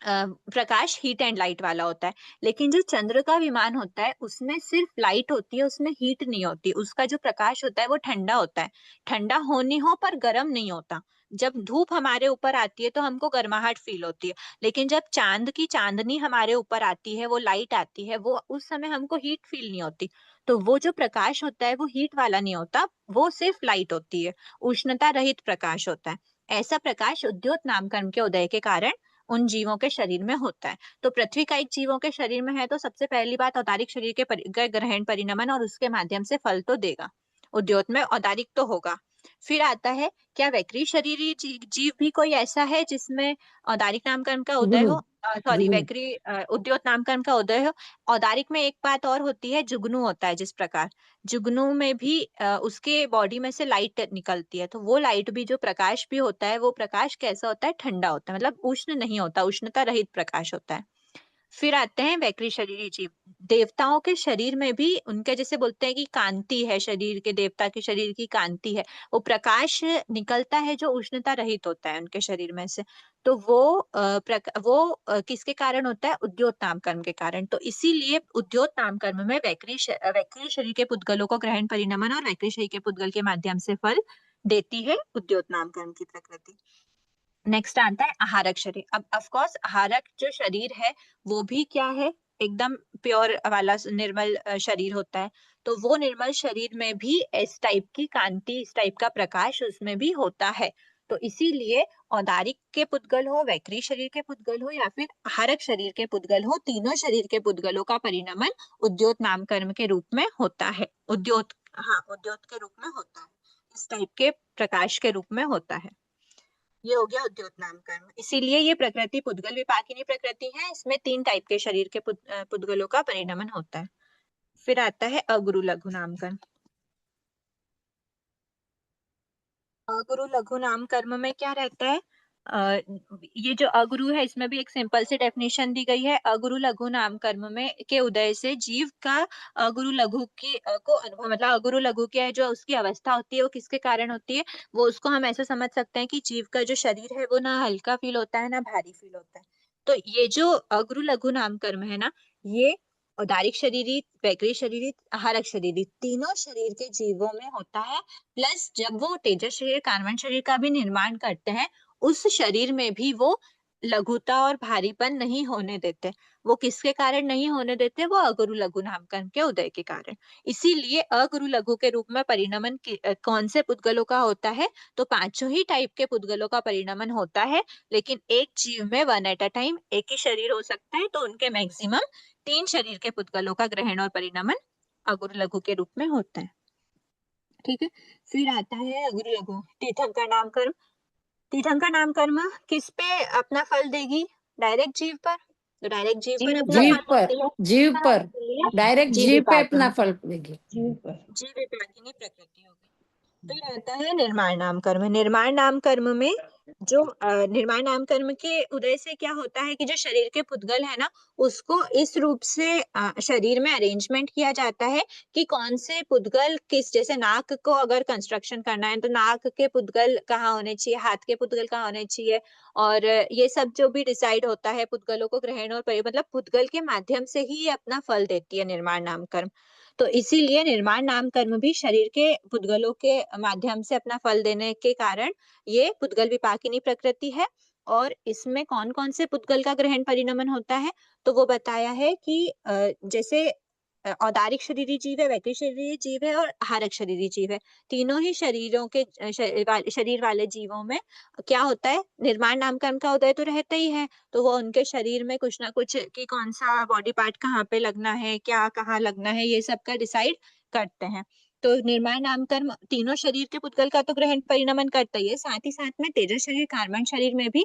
प्रकाश हीट एंड लाइट वाला होता है। लेकिन जो चंद्र का विमान होता है उसमें सिर्फ लाइट होती है, उसमें हीट नहीं होती। उसका जो प्रकाश होता है वो ठंडा होता है। ठंडा होनी हो पर गर्म नहीं होता। जब धूप हमारे ऊपर आती है तो हमको गर्माहट फील होती है, लेकिन जब चांद की चांदनी हमारे ऊपर आती है, वो लाइट आती है, वो उस समय हमको हीट फील नहीं होती। तो वो जो प्रकाश होता है वो हीट वाला नहीं होता, वो सिर्फ लाइट होती है, उष्णता रहित प्रकाश होता है। ऐसा प्रकाश उद्योत नामकरण के उदय के कारण उन जीवों के शरीर में होता है। तो पृथ्वी का एक जीवों के शरीर में है तो सबसे पहली बात औदारिक शरीर के ग्रहण परिणमन और उसके माध्यम से फल तो देगा। उद्योत में औदारिक तो होगा। फिर आता है क्या वैक्री शरीरी जीव भी कोई ऐसा है जिसमें औदारिक नामकरण का उदय हो, जुगनू। वैक्री उद्योत नामकरण का उदय हो। औदारिक में एक बात और होती है, जुगनू होता है। जिस प्रकार जुगनू में भी उसके बॉडी में से लाइट निकलती है, तो वो लाइट भी जो प्रकाश भी होता है वो प्रकाश कैसा होता है, ठंडा होता है, मतलब उष्ण नहीं होता, उष्णता रहित प्रकाश होता है। फिर आते हैं वैक्री शरीरी जीव। देवताओं के शरीर में भी उनके जैसे बोलते हैं कि कांति है, शरीर के देवता के शरीर की कांति है, वो प्रकाश निकलता है जो उष्णता रहित होता है उनके शरीर में से। तो किसके कारण होता है, उद्योत नाम कर्म के कारण। तो इसीलिए उद्योत नाम कर्म में वैक्री शरीर के पुद्गलों को ग्रहण परिणमन और वैक्री शरीर के पुद्गल के माध्यम से फल देती है उद्योत नाम कर्म की प्रकृति। नेक्स्ट आता है आहारक शरीर। अब ऑफ कोर्स आहारक जो शरीर है वो भी क्या है, एकदम प्योर वाला निर्मल शरीर होता है। तो वो निर्मल शरीर में भी इस टाइप की कांति, इस टाइप का प्रकाश उसमें भी होता है। तो इसीलिए औदारिक के पुद्गल हो, वैक्री शरीर के पुद्गल हो या फिर आहारक शरीर के पुद्गल हो, तीनों शरीर के पुद्गलों का परिणमन उद्योत नाम कर्म के रूप में होता है। उद्योत के रूप में होता है, इस टाइप के प्रकाश के रूप में होता है। ये हो गया उद्योत नाम कर्म। इसीलिए ये प्रकृति पुद्गल विपाकिनी प्रकृति है। इसमें 3 टाइप के शरीर के पुद्गलों का परिणमन होता है। फिर आता है अगुरु लघु नाम कर्म। अगुरु लघु नाम कर्म में क्या रहता है, ये जो अगुरु है इसमें भी एक सिंपल सी डेफिनेशन दी गई है। अगुरु लघु नाम कर्म में के उदय से जीव का अगुरु लघु की को अनुभव, मतलब अगुरु लघु की जो उसकी अवस्था होती है वो किसके कारण होती है, वो उसको हम ऐसे समझ सकते हैं कि जीव का जो शरीर है वो ना हल्का फील होता है ना भारी फील होता है। तो ये जो अगुरु लघु नाम कर्म है ना, ये औदारिक शरीरी, वैक्री शरीरी, आहारक शरीरी, तीनों शरीर के जीवों में होता है। प्लस जब वो तेजस शरीर, कार्बन शरीर का भी निर्माण करते हैं, उस शरीर में भी वो लघुता और भारीपन नहीं होने देते। वो किसके कारण नहीं होने देते, वो अगुरु लघु नामकरण के उदय के कारण। इसीलिए अगुरु लघु के रूप में परिणमन कौन से पुद्गलों का होता है, तो 5 ही टाइप के पुद्गलों का परिणमन होता है। लेकिन एक जीव में वन एट अ टाइम एक ही शरीर हो सकता है, तो उनके मैक्सिमम 3 शरीर के पुद्गलों का ग्रहण और परिणमन अगुरु लघु के रूप में होता है। ठीक है। फिर आता है अगुरु लघु तीर्थंकर नाम कर्म। तीर्थंकर नाम कर्म किस पे अपना फल देगी, डायरेक्ट जीव पर। तो डायरेक्ट जीव पर अपना जीव फल पर, देती है। जीव पर, डायरेक्ट जीव जीव पे विपाकिनी, अपना फल देगी। जीव विपाकिनी प्रकृति होगी। फिर आता है निर्माण नाम कर्म। निर्माण नाम कर्म में जो निर्माण नाम कर्म के उदय से क्या होता है कि जो शरीर के पुद्गल है ना, उसको इस रूप से शरीर में अरेंजमेंट किया जाता है कि कौन से पुद्गल किस, जैसे नाक को अगर कंस्ट्रक्शन करना है तो नाक के पुद्गल कहाँ होने चाहिए, हाथ के पुद्गल कहाँ होने चाहिए, और ये सब जो भी डिसाइड होता है पुद्गलों को ग्रहण और मतलब पुद्गल के माध्यम से ही ये अपना फल देती है निर्माण नाम कर्म। तो इसीलिए निर्माण नाम कर्म भी शरीर के पुद्गलों के माध्यम से अपना फल देने के कारण ये पुद्गल विपाकिनी प्रकृति है। और इसमें कौन कौन से पुद्गल का ग्रहण परिणमन होता है, तो वो बताया है कि जैसे औदारिक शरीरी जीव है, वैकृत शरीरी जीव है और आहारक शरीरी जीव है। तीनों ही शरीरों के शरीर वाले जीवों में क्या होता है, निर्माण नाम कर्म का उदय तो रहता ही है, तो वो उनके शरीर में कुछ ना कुछ कि कौन सा बॉडी पार्ट कहाँ पे लगना है, क्या कहाँ लगना है, ये सब का डिसाइड करते हैं। तो निर्माण नाम कर्म तीनों शरीर के पुद्गल का तो ग्रहण परिणमन करता ही है, साथ ही साथ में तेजस शरीर कार्बन शरीर में भी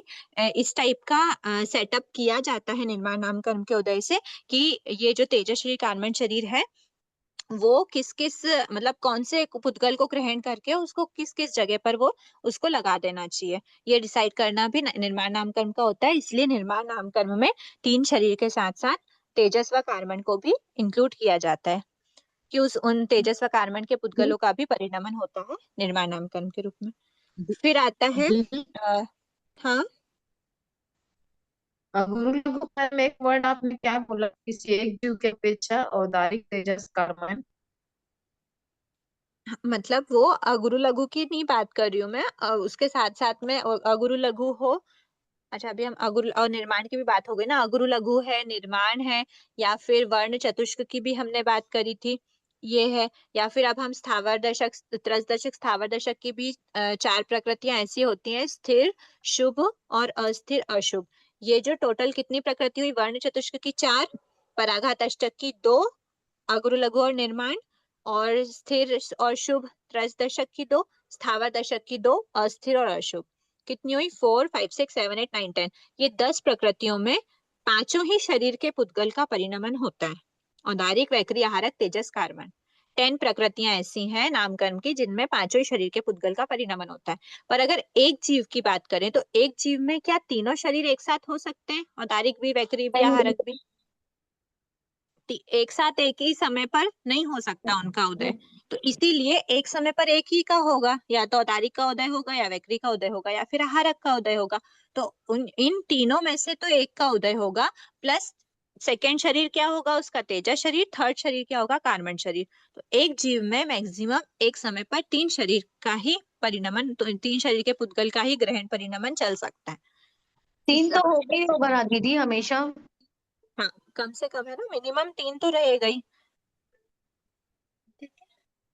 इस टाइप का सेटअप किया जाता है निर्माण नाम कर्म के उदय से, कि ये जो तेजस शरीर कार्बन शरीर है वो किस किस मतलब कौन से पुद्गल को ग्रहण करके उसको किस किस जगह पर वो उसको लगा देना चाहिए, ये डिसाइड करना भी निर्माण नाम कर्म का होता है। इसलिए निर्माण नाम कर्म में 3 शरीर के साथ साथ तेजस व कार्बन को भी इंक्लूड किया जाता है, कि उन तेजस व कार्बन के पुद्गलों का भी परिणमन होता है निर्माण नाम कर्म के रूप में। फिर आता है हाँ गुरु लघु में एक वर्ड आपने क्या बोला, किसी एक जीव की अपेक्षा औदारिक तेजस कार्बन। मतलब वो अगुरु लघु की नहीं बात कर रही हूँ मैं, उसके साथ साथ में अगुरु लघु हो। अच्छा, अभी हम अगुरु और निर्माण की भी बात हो गई ना, अगुरु लघु है, निर्माण है, या फिर वर्ण चतुष्क की भी हमने बात करी थी, ये है। या फिर अब हम स्थावर दशक, त्रस दशक, स्थावर दशक की भी 4 प्रकृतियां ऐसी होती हैं, स्थिर, शुभ और अस्थिर अशुभ। ये जो टोटल कितनी प्रकृति हुई, वर्ण चतुष्क की 4, पराघात अष्टक की 2, अगुरु लघु और निर्माण, और स्थिर और शुभ त्रस दशक की 2, स्थावर दशक की 2, अस्थिर और अशुभ। कितनी हुई, 4, 5, 6, 7, 8, 9, 10। ये 10 प्रकृतियों में पांचों ही शरीर के पुद्गल का परिणमन होता है, औदारिक, वैखरी, आहारक, तेजस, कार्बन। 10 प्रकृतियां ऐसी हैं नामकर्म की जिनमें पांचों ही शरीर के पुद्गल का परिणमन होता है। पर अगर एक जीव की बात करें तो एक जीव में क्या तीनों शरीर एक साथ हो सकते हैं, औदारिक भी, वैखरी भी, आहारक भी? एक साथ एक ही समय पर नहीं हो सकता उनका उदय, तो इसीलिए एक समय पर एक ही का होगा, या तो औदारिक का उदय होगा, या वैखरी का उदय होगा, या फिर आहारक का उदय होगा। तो इन तीनों में से तो एक का उदय होगा, प्लस सेकेंड शरीर क्या होगा उसका, तेजस शरीर, थर्ड शरीर क्या होगा, कार्बन शरीर। तो एक जीव में मैक्सिमम एक समय पर 3 शरीर का ही परिणमन, तो 3 शरीर के पुद्गल का ही ग्रहण परिणमन चल सकता है। 3 तो होगा ही होगा ना दीदी हमेशा। हाँ, कम से कम है ना, मिनिमम 3 तो रहेगा ही।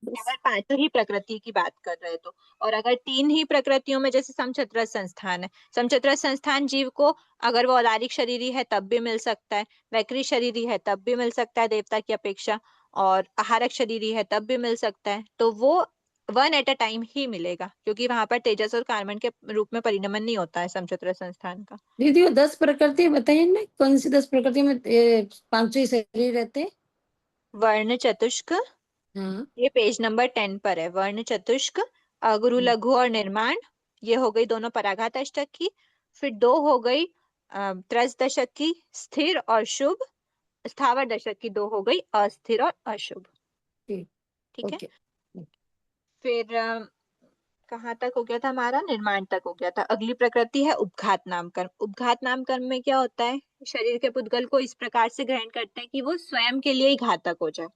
अगर पांचों ही प्रकृति की बात कर रहे तो, और अगर 3 ही प्रकृतियों में, जैसे समचतुरस संस्थान है, समचतुरस संस्थान जीव को अगर वो औदारिक शरीरी है तब भी मिल सकता है, वैकृत शरीरी है तब भी मिल सकता है देवता की अपेक्षा, और आहारक शरीरी है तब भी मिल सकता है, तो वो 1 एट अ टाइम ही मिलेगा, क्योंकि वहां पर तेजस और कार्बन के रूप में परिणमन नहीं होता है समचतुरस संस्थान का। दीदी वो 10 प्रकृति बताइए ना, कौन सी 10 प्रकृति में 5 ही शरीर रहते हैं? वर्ण चतुष्क, हाँ। ये पेज नंबर 10 पर है, वर्ण चतुष्क, अगुरु लघु और निर्माण, ये हो गई दोनों पराघात अष्टक की। फिर 2 हो गई त्रस दशक की, स्थिर और शुभ, स्थावर दशक की 2 हो गई अस्थिर और अशुभ। ठीक। ठीक है। ओके। फिर कहाँ तक हो गया था हमारा, निर्माण तक हो गया था। अगली प्रकृति है उपघात नाम कर्म। उपघात नाम कर्म में क्या होता है, शरीर के पुद्गल को इस प्रकार से ग्रहण करते हैं कि वो स्वयं के लिए ही घातक हो जाए।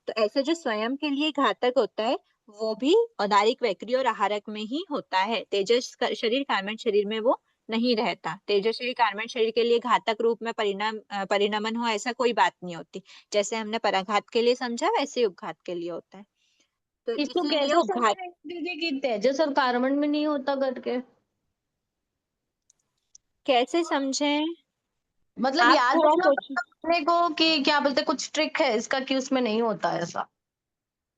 तो ऐसे जो स्वयं के लिए घातक होता है वो भी औदारिक, वैखरी और आहारक में ही होता है, तेजस शरीर, कार्बन शरीर में वो नहीं रहता। तेजस शरीर, कार्बन शरीर के लिए घातक रूप में परिणमन हो ऐसा कोई बात नहीं होती। जैसे हमने पराघात के लिए समझा वैसे ही उपघात के लिए होता है। तो इसको इसीलिए कैसे उपघात समझे दीदी कि तेजस और कार्बन में नहीं होता करके? कैसे समझे, मतलब आप याद थोड़ा रखना सोचिए। पड़ता है अपने को कि क्या बोलते हैं, कुछ ट्रिक है इसका कि उसमें नहीं होता ऐसा।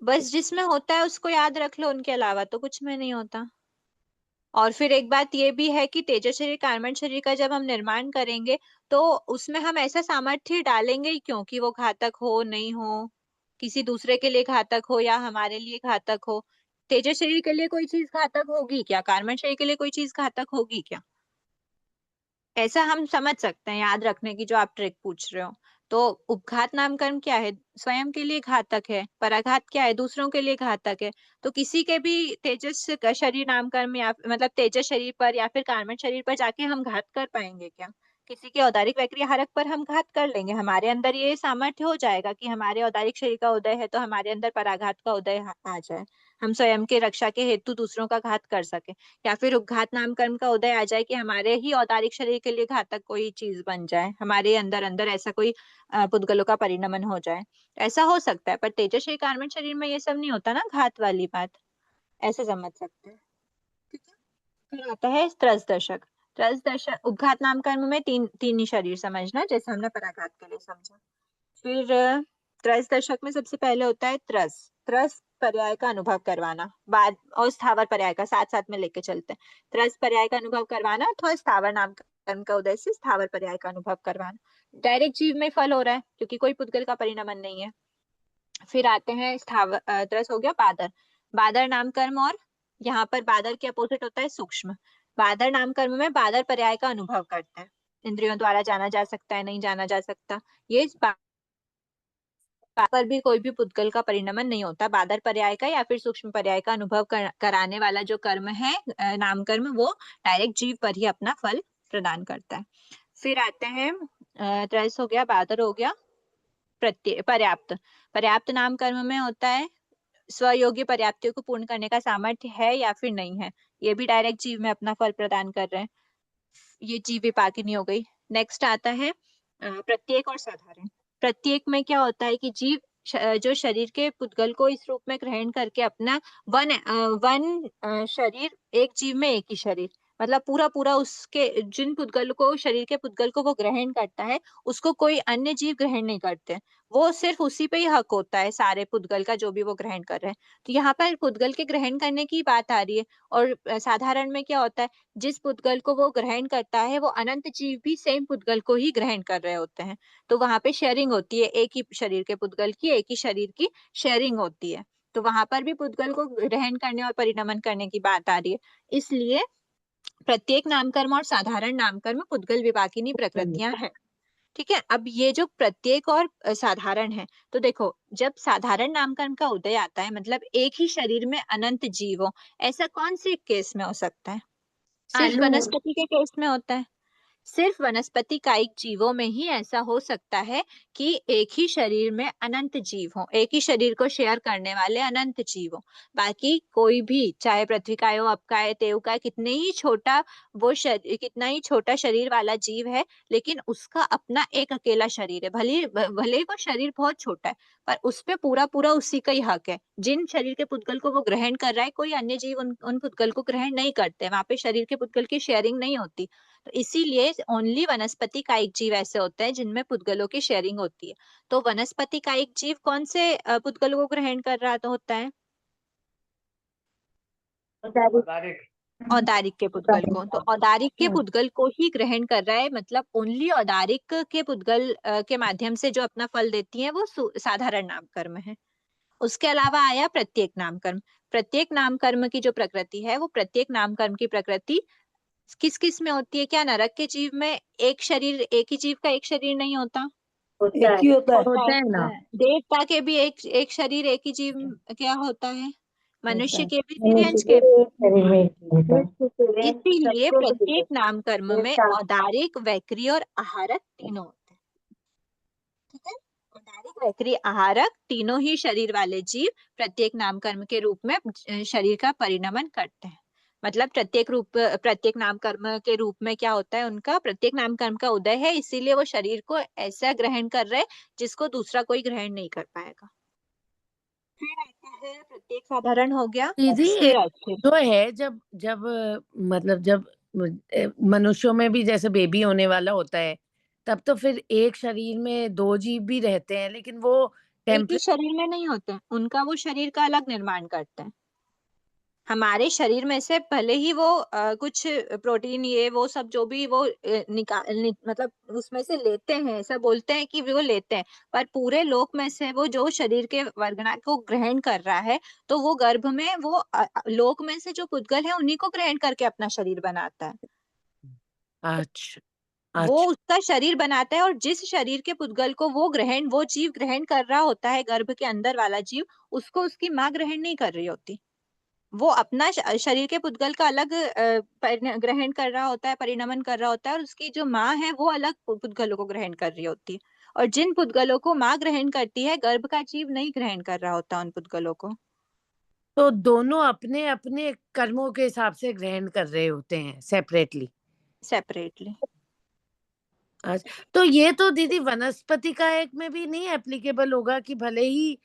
बस जिसमें होता है उसको याद रख लो, उनके अलावा तो कुछ में नहीं होता। और फिर एक बात ये भी है कि तेजस शरीर, कार्बन शरीर का जब हम निर्माण करेंगे तो उसमें हम ऐसा सामर्थ्य डालेंगे ही क्यों कि वो घातक हो नहीं हो, किसी दूसरे के लिए घातक हो या हमारे लिए घातक हो। तेजस शरीर के लिए कोई चीज घातक होगी क्या? कार्बन शरीर के लिए कोई चीज घातक होगी क्या? ऐसा हम समझ सकते हैं, याद रखने की जो आप ट्रिक पूछ रहे हो। तो उपघात नामकरण क्या है? स्वयं के लिए घातक है। पराघात क्या है? दूसरों के लिए घातक है। तो किसी के भी तेजस शरीर नामकरण या मतलब तेजस शरीर पर या फिर कार्बन शरीर पर जाके हम घात कर पाएंगे क्या? किसी के औदारिक वैक्रिय हारक पर हम घात कर लेंगे। हमारे अंदर ये सामर्थ्य हो जाएगा कि हमारे औदारिक शरीर का उदय है तो हमारे अंदर पराघात का उदय आ जाए, हम स्वयं के रक्षा के हेतु दूसरों का घात कर सके। या फिर उपघात नामकरण का उदय आ जाए कि हमारे ही औदारिक शरीर के लिए घातक कोई चीज बन जाए, हमारे अंदर अंदर ऐसा कोई पुद्गलों का परिणमन हो जाए। ऐसा हो सकता है, पर तेजस शरीर कार्बन शरीर में ये सब नहीं होता ना, घात वाली बात। ऐसे समझ सकते हैं। ठीक है। फिर आता है त्रस दशक। त्रस दशक उपघात नामकरण में तीन ही शरीर समझना, जैसे हमने पराघात के लिए समझा। फिर त्रस दशक में सबसे पहले होता है त्रस। त्रस पर्याय का अनुभव करवाना, बाद और स्थावर पर्याय का साथ साथ में लेके चलते हैं। त्रस पर्याय का अनुभव करवाना अथवा स्थावर नामकरण का उदय से स्थावर पर्याय का अनुभव करवाना। डायरेक्ट जीव में फल हो रहा है क्योंकि कोई पुद्गल का परिणमन नहीं है। फिर आते हैं स्थावर त्रस हो गया बादर। बादर नामकर्म, और यहाँ पर बादर के अपोजिट होता है सूक्ष्म। बादर नामकर्म में बादर पर्याय का अनुभव करते हैं। इंद्रियों द्वारा जाना जा सकता है, नहीं जाना जा सकता। ये पर भी कोई भी पुद्गल का परिणमन नहीं होता। बादर पर्याय का या फिर सूक्ष्म पर्याय का अनुभव कराने वाला जो कर्म है नामकर्म, वो डायरेक्ट जीव पर ही अपना फल प्रदान करता है। फिर आते हैं त्रस हो गया, बादर हो गया, पर्याप्त। पर्याप्त नाम कर्म में होता है स्वयोग्य पर्याप्तियों को पूर्ण करने का सामर्थ्य है या फिर नहीं है। ये भी डायरेक्ट जीव में अपना फल प्रदान कर रहे हैं। ये जीव विपाकिनी हो गई। नेक्स्ट आता है प्रत्येक और साधारण। प्रत्येक में क्या होता है कि जीव जो शरीर के पुद्गल को इस रूप में ग्रहण करके अपना वन शरीर, एक जीव में एक ही शरीर, मतलब पूरा पूरा उसके जिन पुद्गल को, शरीर के पुद्गल को वो ग्रहण करता है, उसको कोई अन्य जीव ग्रहण नहीं करते। वो सिर्फ उसी पे ही हक होता है, सारे पुद्गल का जो भी वो ग्रहण कर रहे हैं। तो यहाँ पर पुद्गल के ग्रहण करने की बात आ रही है। और साधारण में क्या होता है, जिस पुद्गल को वो ग्रहण करता है वो अनंत जीव भी सेम पुद्गल को ही ग्रहण कर रहे होते हैं। तो वहां पे शेयरिंग होती है, एक ही शरीर के पुद्गल की, एक ही शरीर की शेयरिंग होती है। तो वहां पर भी पुद्गल को ग्रहण करने और परिणमन करने की बात आ रही है। इसलिए प्रत्येक नामकर्म और साधारण नामकर्म पुद्गल विपाकिनी प्रकृतियां हैं। ठीक है। अब ये जो प्रत्येक और साधारण है, तो देखो जब साधारण नामकर्म का उदय आता है, मतलब एक ही शरीर में अनंत जीव हो, ऐसा कौन से केस में हो सकता है? सिर्फ आलू। वनस्पति के केस में होता है। सिर्फ वनस्पति कायिक जीवों में ही ऐसा हो सकता है कि एक ही शरीर में अनंत जीव हो, एक ही शरीर को शेयर करने वाले अनंत जीव हो। बाकी कोई भी, चाहे पृथ्वी काय हो, अपकाय, तेव काय, कितने ही छोटा कितना ही छोटा शरीर वाला जीव है, लेकिन उसका अपना एक अकेला शरीर है। भले भले ही वो शरीर बहुत छोटा है, पर उस पे पूरा पूरा उसी का ही हक है। जिन शरीर के पुद्गल को वो ग्रहण कर रहा है, कोई अन्य जीव उन पुद्गल को ग्रहण नहीं करते, वहां पे शरीर के पुद्गल की शेयरिंग नहीं होती। तो इसीलिए ओनली वनस्पति कायिक जीव ऐसे होते हैं जिनमें पुद्गलों की शेयरिंग होती है। तो वनस्पति कायिक जीव कौन से पुद्गलों को ग्रहण कर रहा तो होता है? औदारिक के पुद्गल को। तो औदारिक के पुद्गल को ही ग्रहण कर रहा है, मतलब ओनली औदारिक के पुद्गल के माध्यम से जो अपना फल देती है वो साधारण नामकर्म है। उसके अलावा आया प्रत्येक नामकर्म। प्रत्येक नामकर्म की जो प्रकृति है, वो प्रत्येक नामकर्म की प्रकृति किस किस में होती है? क्या नरक के जीव में एक शरीर, एक ही जीव का एक शरीर नहीं होता? एक ही होता है। होता है ना। देवता के भी एक शरीर, एक ही जीव क्या होता है? मनुष्य के भी, दिव्यांश के भी। इसीलिए प्रत्येक नाम कर्म में औदारिक, वैक्री और आहारक तीनों होते हैं। ठीक है। औदारिक, वैक्री, आहारक तीनों ही शरीर वाले जीव प्रत्येक नाम कर्म के रूप में शरीर का परिणमन करते हैं। मतलब प्रत्येक नाम कर्म के रूप में क्या होता है, उनका प्रत्येक नाम कर्म का उदय है, इसीलिए वो शरीर को ऐसा ग्रहण कर रहे हैं जिसको दूसरा कोई ग्रहण नहीं कर पाएगा। फिर आता है प्रत्येक साधारण हो गया, दीदी स्थिर अस्थिर। जो है, जब जब मतलब जब मनुष्यों में भी जैसे बेबी होने वाला होता है, तब तो फिर एक शरीर में दो जीव भी रहते हैं, लेकिन वो एक ही टेम्परेरी शरीर में नहीं होते, उनका वो शरीर का अलग निर्माण करते हैं। हमारे शरीर में से भले ही वो कुछ प्रोटीन ये वो सब जो भी वो मतलब उसमें से लेते हैं, ऐसा बोलते हैं कि वो लेते हैं, पर पूरे लोक में से वो जो शरीर के वर्गना को ग्रहण कर रहा है, तो वो गर्भ में वो लोक में से जो पुद्गल है उन्हीं को ग्रहण करके अपना शरीर बनाता है। अच्छा वो अच्छा उसका शरीर बनाता है, और जिस शरीर के पुद्गल को वो जीव ग्रहण कर रहा होता है, गर्भ के अंदर वाला जीव, उसको उसकी माँ ग्रहण नहीं कर रही होती। वो अपना शरीर के पुद्गल का अलग ग्रहण कर रहा होता है, परिणमन कर रहा होता है, और उसकी जो माँ है वो अलग पुद्गलों को ग्रहण कर रही होती है। और जिन पुद्गलों को माँ ग्रहण करती है, गर्भ का जीव नहीं ग्रहण कर रहा होता उन पुद्गलों को। तो दोनों अपने अपने कर्मों के हिसाब से ग्रहण कर रहे होते हैं सेपरेटली। सेपरेटली। अच्छा, तो ये तो दीदी वनस्पति का एक में भी नहीं एप्लीकेबल होगा कि भले ही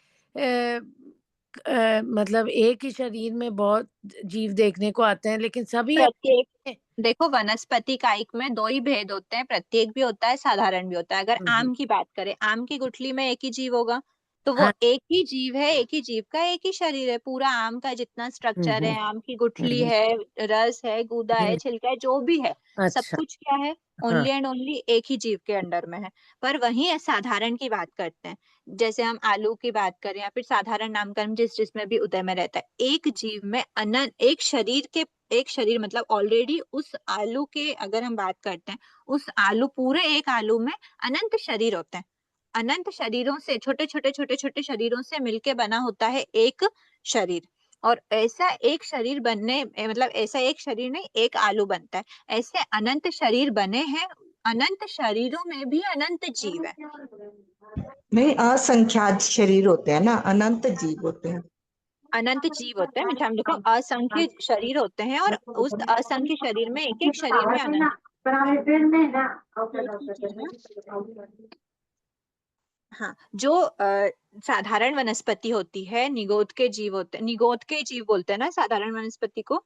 मतलब एक ही शरीर में बहुत जीव देखने को आते हैं, लेकिन सभी प्रत्येक, देखो वनस्पति कायिक में दो ही भेद होते हैं, प्रत्येक भी होता है, साधारण भी होता है। अगर आम की बात करें, आम की गुठली में एक ही जीव होगा, तो वो हाँ एक ही जीव है, एक ही जीव का एक ही शरीर है। पूरा आम का जितना स्ट्रक्चर है, आम की गुठली हम्म, है, रस है, गूदा है, हम्म, छिलका है, जो भी है, सब अच्छा कुछ क्या है, हाँ ओनली एंड ओनली एक ही जीव के अंडर में है। पर वहीं साधारण की बात करते हैं, जैसे हम आलू की बात करें या फिर साधारण नामकरण जिसमें भी उदय में रहता है, एक जीव में अनंत एक शरीर मतलब ऑलरेडी उस आलू के, अगर हम बात करते हैं, उस आलू पूरे एक आलू में अनंत शरीर होते हैं। अनंत शरीरों से, छोटे छोटे छोटे छोटे शरीरों से मिलके बना होता है एक शरीर। और ऐसा एक शरीर बनने मतलब ऐसा एक शरीर नहीं, एक आलू बनता है। ऐसे अनंत शरीर बने हैं, अनंत शरीरों में भी अनंत जीव है। नहीं, असंख्यात शरीर होते हैं ना, अनंत जीव होते हैं। अनंत जीव होते हैं, हम देखो असंख्य शरीर होते हैं, और उस असंख्य शरीर में एक एक शरीर में अनंत। एक ही चीज है। हाँ, जो साधारण वनस्पति होती है, निगोद के जीव होते हैं, निगोद के जीव बोलते हैं ना साधारण वनस्पति को।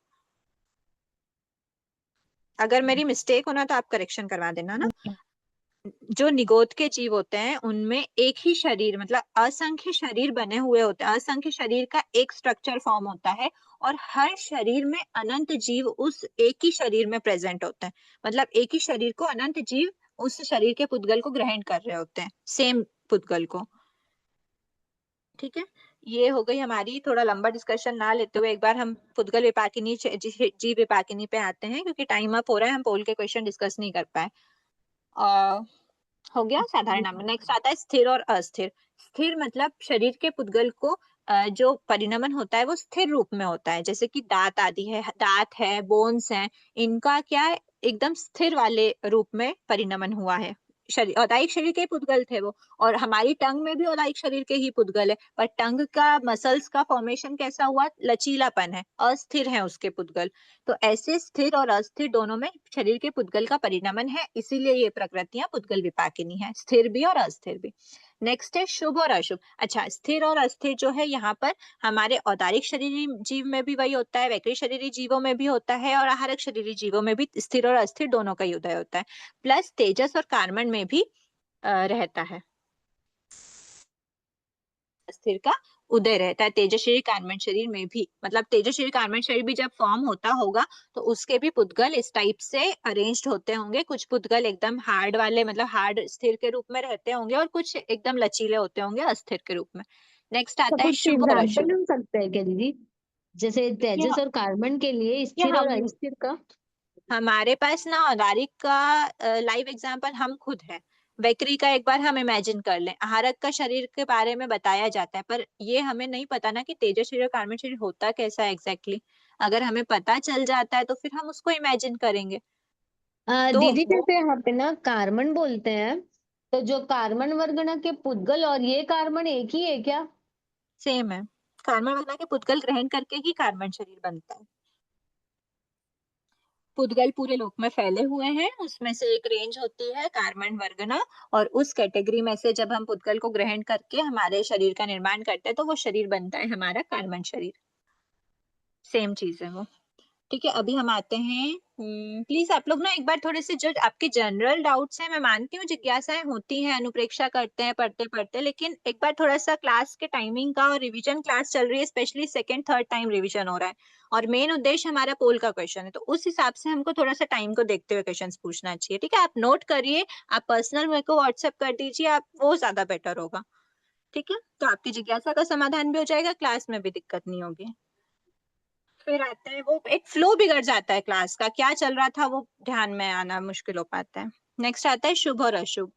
अगर मेरी मिस्टेक हो ना तो आप करेक्शन करवा देना ना। जो निगोद के जीव होते हैं उनमें एक ही शरीर मतलब असंख्य शरीर बने हुए होते हैं, असंख्य शरीर का एक स्ट्रक्चर फॉर्म होता है, और हर शरीर में अनंत जीव उस एक ही शरीर में प्रेजेंट होते हैं। मतलब एक ही शरीर को अनंत जीव उस शरीर के पुद्गल को ग्रहण कर रहे होते हैं, सेम पुद्गल को। ठीक है, ये हो गई हमारी, थोड़ा लंबा डिस्कशन ना लेते हुए एक बार हम पुद्गल विपाकिनी जीव विपाकिनी पे आते हैं, क्योंकि टाइम अप हो रहा है, हम पोल के क्वेश्चन डिस्कस नहीं कर पाए। हो गया साधारण नाम। नेक्स्ट आता है स्थिर और अस्थिर। स्थिर मतलब शरीर के पुद्गल को जो परिणमन होता है वो स्थिर रूप में होता है, जैसे कि दांत आदि है, दांत है, बोन्स हैं, इनका क्या है, एकदम स्थिर वाले रूप में परिणमन हुआ है। शरीर, औदायिक शरीर के पुद्गल थे वो, और हमारी टंग में भी औदायिक शरीर के ही पुद्गल है, पर टंग का मसल्स का फॉर्मेशन कैसा हुआ, लचीलापन है, अस्थिर है उसके पुद्गल। तो ऐसे स्थिर और अस्थिर दोनों में शरीर के पुद्गल का परिणमन है, इसीलिए ये प्रकृतियां पुद्गल विपाकिनी है, स्थिर भी और अस्थिर भी। नेक्स्ट है शुभ और अशुभ। अच्छा, स्थिर और अस्थिर जो है यहाँ पर हमारे औदारिक शरीरी जीव में भी वही होता है, वैकृत शरीरी जीवों में भी होता है, और आहारक शरीरी जीवों में भी स्थिर और अस्थिर दोनों का ही उदय होता है। प्लस तेजस और कार्बन में भी रहता है, स्थिर का उदय रहता है तेजस शरीर कार्बन शरीर में भी। मतलब तेजस शरीर कार्बन शरीर भी जब फॉर्म होता होगा तो उसके भी पुद्गल इस टाइप से अरेंज्ड होते होंगे। कुछ पुद्गल एकदम हार्ड वाले मतलब हार्ड स्थिर के रूप में रहते होंगे, और कुछ एकदम लचीले होते होंगे अस्थिर के रूप में। नेक्स्ट तो आता है कुछ शुभ और एग्जाम्पल अशुभ। मिल सकते हैं क्या दीदी, जैसे ये तेजस और कार्बन के लिए ये स्थिर और हम अस्थिर का? हमारे पास ना औदारिक का लाइव एग्जांपल हम खुद है। वैक्री का एक बार हम इमेजिन कर लें, आहारक का शरीर के बारे में बताया जाता है, पर ये हमें नहीं पता ना कि तेजस शरीर और कार्बन शरीर होता कैसा है एग्जैक्टली। अगर हमें पता चल जाता है तो फिर हम उसको इमेजिन करेंगे। तो दीदी वो जैसे यहाँ पे ना कार्बन बोलते हैं, तो जो कार्बन वर्गना के पुद्गल और ये कार्बन एक ही है क्या? सेम है, कार्बन वर्णा के पुद्गल ग्रहण करके ही कार्बन शरीर बनता है। पुद्गल पूरे लोक में फैले हुए हैं, उसमें से एक रेंज होती है कार्बन वर्गना, और उस कैटेगरी में से जब हम पुद्गल को ग्रहण करके हमारे शरीर का निर्माण करते हैं तो वो शरीर बनता है हमारा कार्बन शरीर। सेम चीज है वो। ठीक है, अभी हम आते हैं। प्लीज आप लोग ना एक बार थोड़े से जो आपके जनरल डाउट्स हैं, मैं मानती हूँ जिज्ञासाएं होती हैं, अनुप्रेक्षा करते हैं पढ़ते पढ़ते, लेकिन एक बार थोड़ा सा क्लास के टाइमिंग का, और रिवीजन क्लास चल रही है, specially second third time revision हो रहा है, और मेन उद्देश्य हमारा पोल का क्वेश्चन है, तो उस हिसाब से हमको थोड़ा सा टाइम को देखते हुए क्वेश्चन पूछना चाहिए। ठीक है, आप नोट करिए, आप पर्सनल मेरे को व्हाट्सएप कर दीजिए, आप वो ज्यादा बेटर होगा। ठीक है, तो आपकी जिज्ञासा का समाधान भी हो जाएगा, क्लास में भी दिक्कत नहीं होगी। फिर आते हैं, वो एक फ्लो बिगड़ जाता है क्लास का, क्या चल रहा था वो ध्यान में आना मुश्किल हो पाता है। नेक्स्ट आता है शुभ और अशुभ।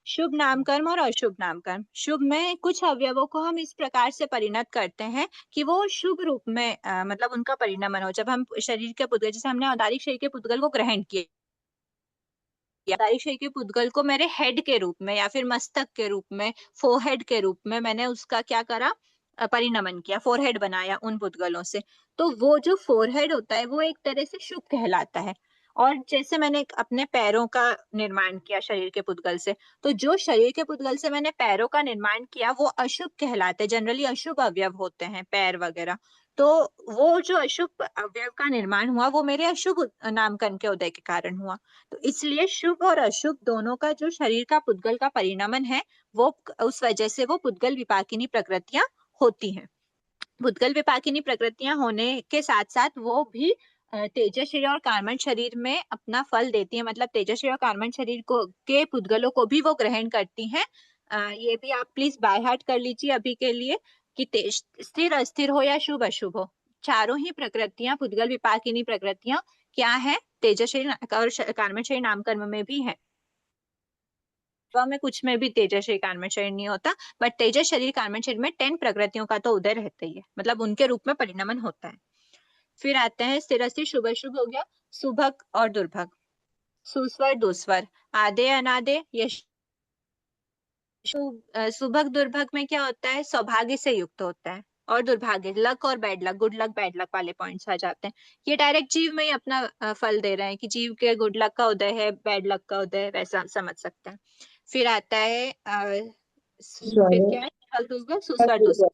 शुभ नामकर्म और अशुभ नामकर्म। शुभ में कुछ अवयवों को हम इस प्रकार से परिणत करते हैं कि वो शुभ रूप में मतलब उनका परिणमन हो। जब हम शरीर के पुद्गल, जैसे हमने औदारिक शरीर के पुद्गल को ग्रहण किया, औदारिक शरीर के पुद्गल को मेरे हेड के रूप में या फिर मस्तक के रूप में, फोरहेड के रूप में मैंने उसका क्या करा, परिणमन किया, फोरहेड बनाया उन पुद्गलों से। तो वो जो फोरहेड होता है वो एक तरह से शुभ कहलाता है। और जैसे मैंने अपने पैरों का निर्माण किया शरीर के पुद्गल से, तो जो शरीर के पुद्गल से मैंने पैरों का निर्माण किया वो अशुभ कहलाते हैं। जनरली अशुभ अवयव होते हैं पैर वगैरह। तो वो जो अशुभ अवयव का निर्माण हुआ वो मेरे अशुभ नामकरण के उदय के कारण हुआ। तो इसलिए शुभ और अशुभ दोनों का जो शरीर का पुद्गल का परिणमन है, वो उस वजह से वो पुद्गल विपाकिनी प्रकृतियां होती हैं। पुद्गल विपाकिनी प्रकृतियां होने के साथ साथ वो भी तेजस्वी और कार्बन शरीर में अपना फल देती है, मतलब तेजस्वी और कार्बन शरीर को के पुद्गलों को भी वो ग्रहण करती हैं। ये भी आप प्लीज बाय हार्ट कर लीजिए अभी के लिए, कि स्थिर अस्थिर हो या शुभ अशुभ हो, चारों ही प्रकृतियां, पुद्गल विपाकिनी प्रकृतियां क्या है, तेजस्वी और कार्बन शरीर नामकर्म में भी है। में कुछ में भी तेजस शरीर कार्बन शरीर नहीं होता, बट तेजस शरीर कार्बन शरीर में 10 प्रकृतियों का तो उदय रहता ही है, मतलब उनके रूप में परिणमन होता है। फिर आते हैं स्थिर अस्थिर शुभ अशुभ हो गया, सुभग और दुर्भग, सुस्वर दुस्वर, आदे अनादे, यश। सुभग दुर्भग में क्या होता है, सौभाग्य से युक्त होता है, और दुर्भाग्य, लक और bad luck, good luck bad luck वाले पॉइंट्स आ जाते हैं। ये डायरेक्ट जीव में ही अपना फल दे रहे हैं कि जीव के गुड लक का उदय है, बैड लक का उदय है, वैसा समझ सकते हैं। फिर आता है फिर क्या है, सुस्वर दुस्वर।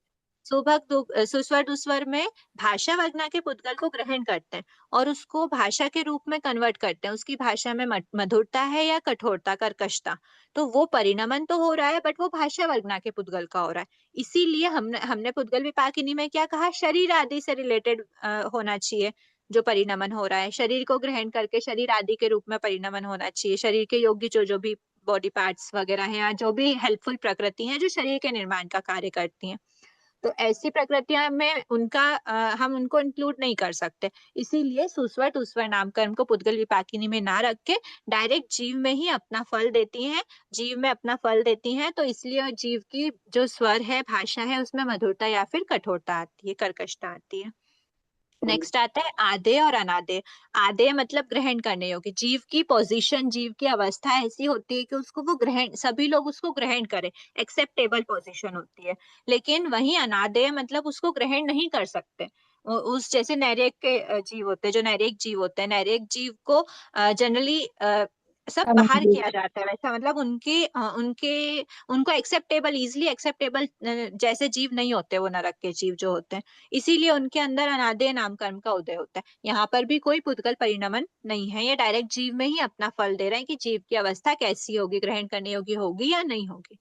सुस्वर दुस्वर में भाषा वगना के पुद्गल को ग्रहण करते हैं और उसको भाषा के रूप में कन्वर्ट करते हैं। उसकी भाषा में मधुरता है या कठोरता, कर्कशता, तो वो परिणमन तो हो रहा है, बट वो भाषा वर्गना के पुद्गल का हो रहा है। इसीलिए हमने पुद्गल विपाकिनी में क्या कहा, शरीर आदि से रिलेटेड होना चाहिए। जो परिणमन हो रहा है शरीर को ग्रहण करके शरीर आदि के रूप में परिणमन होना चाहिए। शरीर के योग्य जो भी बॉडी पार्ट्स वगैरह हैं या जो भी हेल्पफुल प्रकृति हैं जो शरीर के निर्माण का कार्य करती हैं, तो ऐसी प्रकृतियां में उनका हम उनको इंक्लूड नहीं कर सकते। इसीलिए सुस्वर टुस्वर नामकर्म को पुद्गल विपाकिनी में ना रख के डायरेक्ट जीव में ही अपना फल देती हैं, जीव में अपना फल देती हैं। तो इसलिए जीव की जो स्वर है, भाषा है, उसमें मधुरता या फिर कठोरता आती है, कर्कशता आती है। नेक्स्ट आता है आधे और अनाधे। आधे मतलब ग्रहण करने योग्य, जीव की पोजीशन, जीव की अवस्था ऐसी होती है कि उसको वो ग्रहण, सभी लोग उसको ग्रहण करें, एक्सेप्टेबल पोजीशन होती है। लेकिन वहीं अनाधेय मतलब उसको ग्रहण नहीं कर सकते। उस जैसे नैरेक के जीव होते हैं, जो नैरेक जीव होते हैं, नैरेक जीव को जनरली सब बाहर किया जाता है, वैसा मतलब उनको एक्सेप्टेबल, इजिली एक्सेप्टेबल जैसे जीव नहीं होते वो नरक के जीव जो होते हैं। इसीलिए उनके अंदर अनादे नाम कर्म का उदय होता है। यहाँ पर भी कोई पुद्गल परिणमन नहीं है, ये डायरेक्ट जीव में ही अपना फल दे रहे हैं कि जीव की अवस्था कैसी होगी, ग्रहण करने योग्य होगी या नहीं होगी।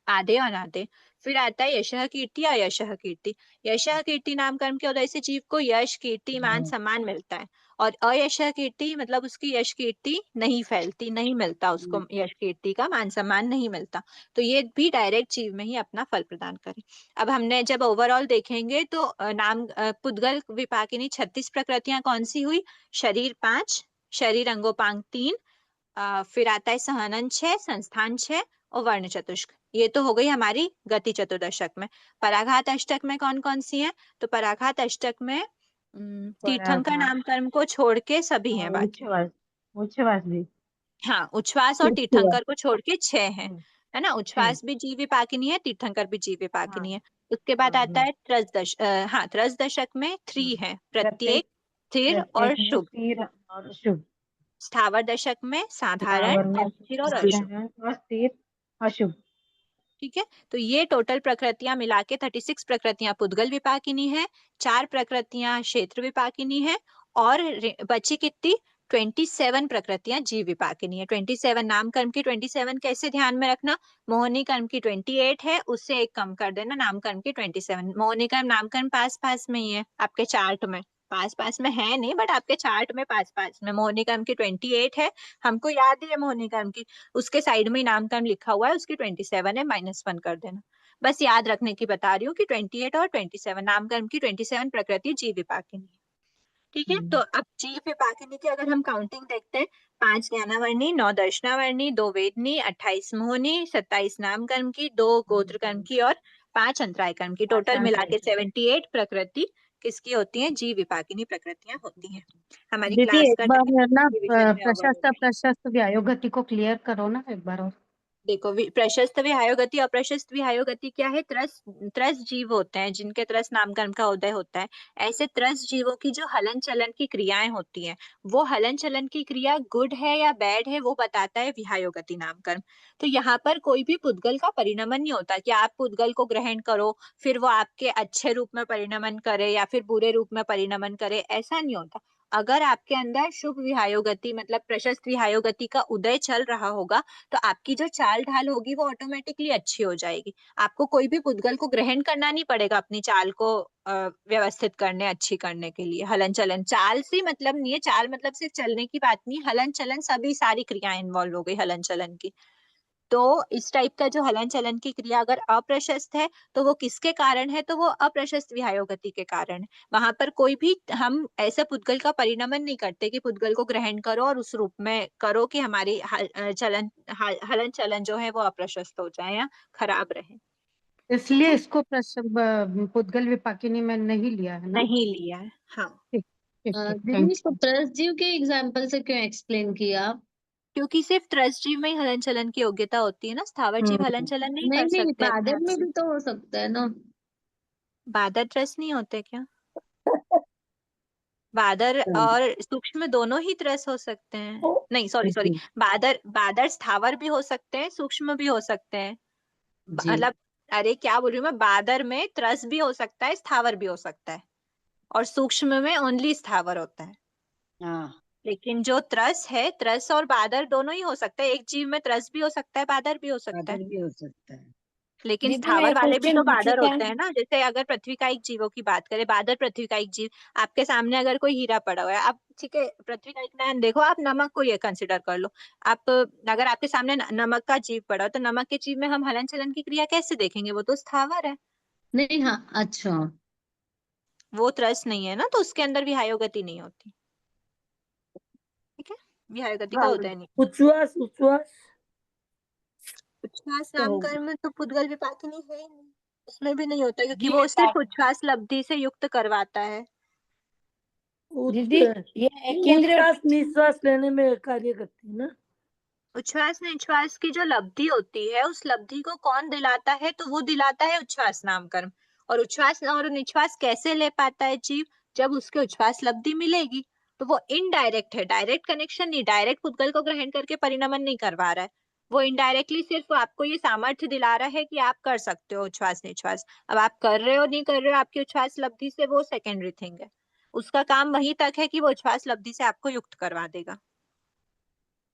आधे अनाधे। फिर आता है यशः कीर्ति, अयशः कीर्ति। यशः कीर्ति नाम कर्म के उदय से जीव को यश, कीर्ति, मान, सम्मान मिलता है, और अयशः कीर्ति मतलब उसकी यश कीर्ति नहीं फैलती, नहीं मिलता उसको, यश कीर्ति का मान सम्मान नहीं मिलता। तो ये भी डायरेक्ट जीव में ही अपना फल प्रदान करे। अब हमने जब ओवरऑल देखेंगे तो पुद्गल विपाकिनी 36 प्रकृतियां कौन सी हुई, शरीर 5, शरीर अंगोपांग 3, फिर आता है सहनन 6, संस्थान 6 और वर्ण चतुष्क। ये तो हो गई हमारी गति चतुर्दशक में। पराघात अष्टक में कौन कौन सी है, तो पराघात अष्टक में तीर्थंकर नाम कर्म को छोड़ के सभी हैं बाकी। उच्छ्वास भी। हाँ, उच्छ्वास और तीर्थंकर को छोड़ के 6 हैं, है ना। उच्छ्वास भी जीव विपाकिनी है, तीर्थंकर भी जीव विपाकिनी है। उसके बाद आता है त्रस दशक में 3 है, प्रत्येक, स्थिर और शुभ। स्थिर और शुभ। स्थावर दशक में साधारण, स्थावर में अस्थिर और अशुभ। साधारण, अस्थिर, अशुभ। ठीक है, तो ये टोटल प्रकृतियां मिला के 36 प्रकृतियां पुद्गल विपाकिनी है, 4 प्रकृतियां क्षेत्र विपाकिनी है और बची कितनी 27 प्रकृतियां जीव विपाकिनी है। 27 नाम कर्म की 27 कैसे ध्यान में रखना, मोहिनी कर्म की 28 है, उससे एक कम कर देना, नाम कर्म की 27। मोहिनी कर्म नाम कर्म पास पास में ही है आपके चार्ट में, पास पास में है नहीं बट आपके चार्ट में पास पास में मोहिनी कर्म की 28 है, हमको याद ही है मोहिनी कर्म की, उसके साइड में ही नाम कर्म लिखा हुआ है, उसकी 27 है, -1 कर देना। बस याद रखने की बता रही हूँ कि 28 और 27 नाम कर्म की 27 प्रकृति जीव विपाकिनी है। ठीक है, तो अब जीव विपाकिनी की अगर हम काउंटिंग देखते हैं, 5 ज्ञानावर्णी, 9 दर्शनावर्णी, 2 वेदनी, 28 मोहनी, 27 नाम कर्म की, 2 गोत्र कर्म की और 5 अंतराय कर्म की, टोटल मिला के 78 प्रकृति किसकी होती है, जीव विपाकिनी प्रकृतियां होती हैं। हमारी दीदी क्लास एक का बार टाइम ना रिवीजन में over हो गया। प्रशस्त व्यायोगति को क्लियर करो ना एक बार और। देखो प्रशस्त विहायोगति अप्रशस्त विहायोगति क्या है, त्रस जीव होते हैं जिनके त्रस नाम कर्म का उदय होता है। ऐसे त्रस जीवों की जो हलन चलन की क्रियाएं होती हैं, वो हलन चलन की क्रिया गुड है या बैड है वो बताता है विहायोगति नाम कर्म। तो यहाँ पर कोई भी पुद्गल का परिणमन नहीं होता कि आप पुद्गल को ग्रहण करो फिर वो आपके अच्छे रूप में परिणमन करे या फिर बुरे रूप में परिणमन करे, ऐसा नहीं होता। अगर आपके अंदर शुभ विहायोगति मतलब प्रशस्त विहायोगति का उदय चल रहा होगा तो आपकी जो चाल ढाल होगी वो ऑटोमेटिकली अच्छी हो जाएगी। आपको कोई भी पुद्गल को ग्रहण करना नहीं पड़ेगा अपनी चाल को व्यवस्थित करने, अच्छी करने के लिए। हलन चलन चाल से मतलब नहीं है, चाल मतलब सिर्फ चलने की बात नहीं, हलन चलन सभी सारी क्रियाएं इन्वॉल्व हो गई हलन चलन की। तो इस टाइप का जो हलन चलन की क्रिया अगर अप्रशस्त है तो वो किसके कारण है, तो वो अप्रशस्त विहायोगति के कारण है। वहां पर कोई भी हम ऐसे पुद्गल का परिणमन नहीं करते कि पुद्गल को ग्रहण करो और उस रूप में करो कि हमारी हलन चलन जो है वो अप्रशस्त हो जाए या खराब रहे। इसलिए इसको पुद्गल विपाकिनी में नहीं लिया है ना। नहीं लिया है, हाँ। ठीक ठीक ठीक, दीदी थैंक इसको त्रस जीव के एग्जाम्पल से क्यों एक्सप्लेन किया आप? क्योंकि सिर्फ त्रस जीव में ही हलन चलन की योग्यता होती है ना, स्थावर जीव हलन चलन नहीं कर नहीं सकते अपने बादल आप में से। भी तो हो सकता है ना। बादर त्रस नहीं होते क्या? बादर और सूक्ष्म दोनों ही त्रस हो सकते हैं। नहीं सॉरी सॉरी, बादर बादर स्थावर भी हो सकते हैं, सूक्ष्म भी हो सकते हैं। मतलब अरे क्या बोल रही हूँ मैं, बादर में त्रस भी हो सकता है, स्थावर भी हो सकता है, और सूक्ष्म में ओनली स्थावर होता है। लेकिन जो त्रस है, त्रस और बादर दोनों ही हो सकता है, एक जीव में त्रस भी हो सकता है, बादर भी हो सकता है। लेकिन दीदी मैं स्थावर एक वाले भी क्वेश्चन तो पूछूं बादर क्या? होते हैं ना। जैसे अगर पृथ्वी का एक जीवों की बात करें, बादर पृथ्वी का एक जीव, आपके सामने अगर कोई हीरा पड़ा हुआ है, आप ठीक है पृथ्वी का एक नयन देखो, आप नमक को ये कंसिडर कर लो। आप अगर आपके सामने नमक का जीव पड़ा हो तो नमक के जीव में हम हलन चलन की क्रिया कैसे देखेंगे, वो तो स्थावर है, नहीं हाँ अच्छा। वो त्रस नहीं है ना, तो उसके अंदर विहायोगति नहीं होती। ठीक है, विहायोगति का उदय नहीं। उच्छ्वास उच्छ्वास उच्छ्वास नाम कर्म तो पुद्गल विपाकिनी है ही नहीं, उसमें भी नहीं होता क्योंकि वो सिर्फ उच्छ्वास लब्धि से युक्त करवाता है। दीदी ये केंद्रीय उच्छ्वास निश्वास लेने में कार्य करती है ना। उच्छ्वास निश्वास की जो लब्धि होती है उस लब्धि को कौन दिलाता है, तो वो दिलाता है उच्छ्वास नाम कर्म। और उच्छ्वास और निश्वास कैसे ले पाता है जीव, जब उसके उच्छ्वास लब्धि मिलेगी। तो वो इनडायरेक्ट है, डायरेक्ट कनेक्शन नहीं, डायरेक्ट पुद्गल को ग्रहण करके परिणमन नहीं करवा रहा है, वो इनडायरेक्टली सिर्फ आपको ये सामर्थ्य दिला रहा है कि आप कर सकते हो उच्छ्वास निश्वास। अब आप कर रहे हो नहीं कर रहे हो आपकी उच्छ्वास लब्धि से, वो सेकेंडरी थिंग है। उसका काम वहीं तक है कि वो उच्छ्वास लब्धि से आपको युक्त करवा देगा।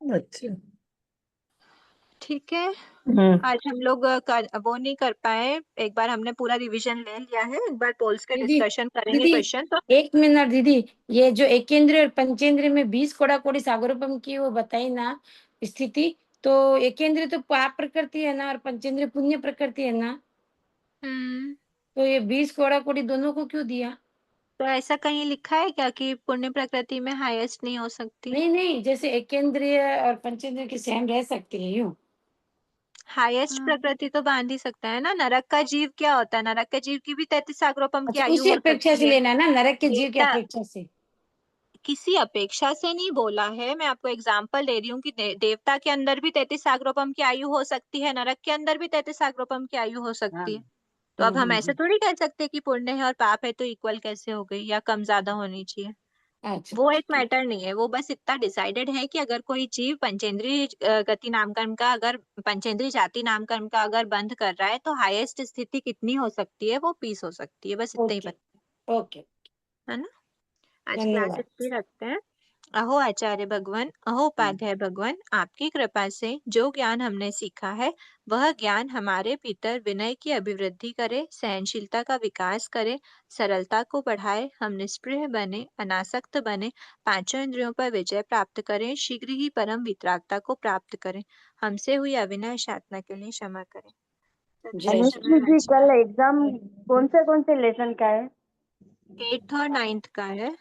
अच्छा ठीक है, आज हम लोग वो नहीं कर पाए, एक बार हमने पूरा रिवीजन ले लिया है, एक बार पोल्स के दीदी डिस्कशन करेंगे दीदी क्वेश्चन तो। एक मिनट दीदी, ये जो एकेंद्रीय और पंचेंद्रीय में 20 कोड़ा कोड़ी सागरोपम की वो बताई ना स्थिति, तो एकेंद्रीय तो पाप प्रकृति है ना और पंचेंद्रीय पुण्य प्रकृति है ना, तो ये 20 कोड़ा कोड़ी दोनों को क्यों दिया? तो ऐसा कहीं लिखा है क्या कि पुण्य प्रकृति में हाईएस्ट नहीं हो सकती? नहीं नहीं, जैसे एकेंद्रीय और पंचेंद्रीय की सेम रह सकती है यूं। हाईएस्ट प्रकृति तो बांध ही सकता है ना। नरक का जीव क्या होता है, नरक के जीव की भी 33 सागरोपम की अच्छा आयु उसी हो अपेक्षा सकती से है। लेना है ना, नरक के जीव की देवता अपेक्षा से। किसी अपेक्षा से नहीं बोला है, मैं आपको एग्जाम्पल दे रही हूँ कि देवता के अंदर भी 33 सागरोपम की आयु हो सकती है, नरक के अंदर भी 33 सागरोपम की आयु हो सकती है। तो अब हम ऐसे थोड़ी कह सकते कि पुण्य है और पाप है तो इक्वल कैसे हो गई या कम ज्यादा होनी चाहिए। अच्छा वो एक मैटर नहीं है, वो बस इतना डिसाइडेड है कि अगर कोई जीव पंचेंद्रीय गति नामकर्म का, अगर पंचेंद्रीय जाति नामकर्म का अगर बंद कर रहा है तो हाईएस्ट स्थिति कितनी हो सकती है, वो 20 हो सकती है, बस इतना ही ओके पता ओके। है ना। आज धन्यवाद। क्लास इतनी रखते हैं। अहो आचार्य भगवान, अहो उपाध्याय भगवान, आपकी कृपा से जो ज्ञान हमने सीखा है वह ज्ञान हमारे भीतर विनय की अभिवृद्धि करे, सहनशीलता का विकास करे, सरलता को बढ़ाए, हम निष्प्रिय बने, अनासक्त बने, पांचों इंद्रियों पर विजय प्राप्त करें, शीघ्र ही परम वितरागता को प्राप्त करें। हमसे हुई अविनय यातना के लिए क्षमा करें। जय अनुश्री जी कल एग्जाम कौन से लेसन का है? 8th और 9th का है।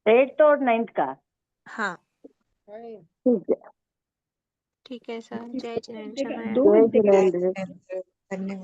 8th और 9th का? हाँ ठीक है। ठीक है सर, जय जिनेन्द्र, क्षमा जय जिनेन्द्र। धन्यवाद।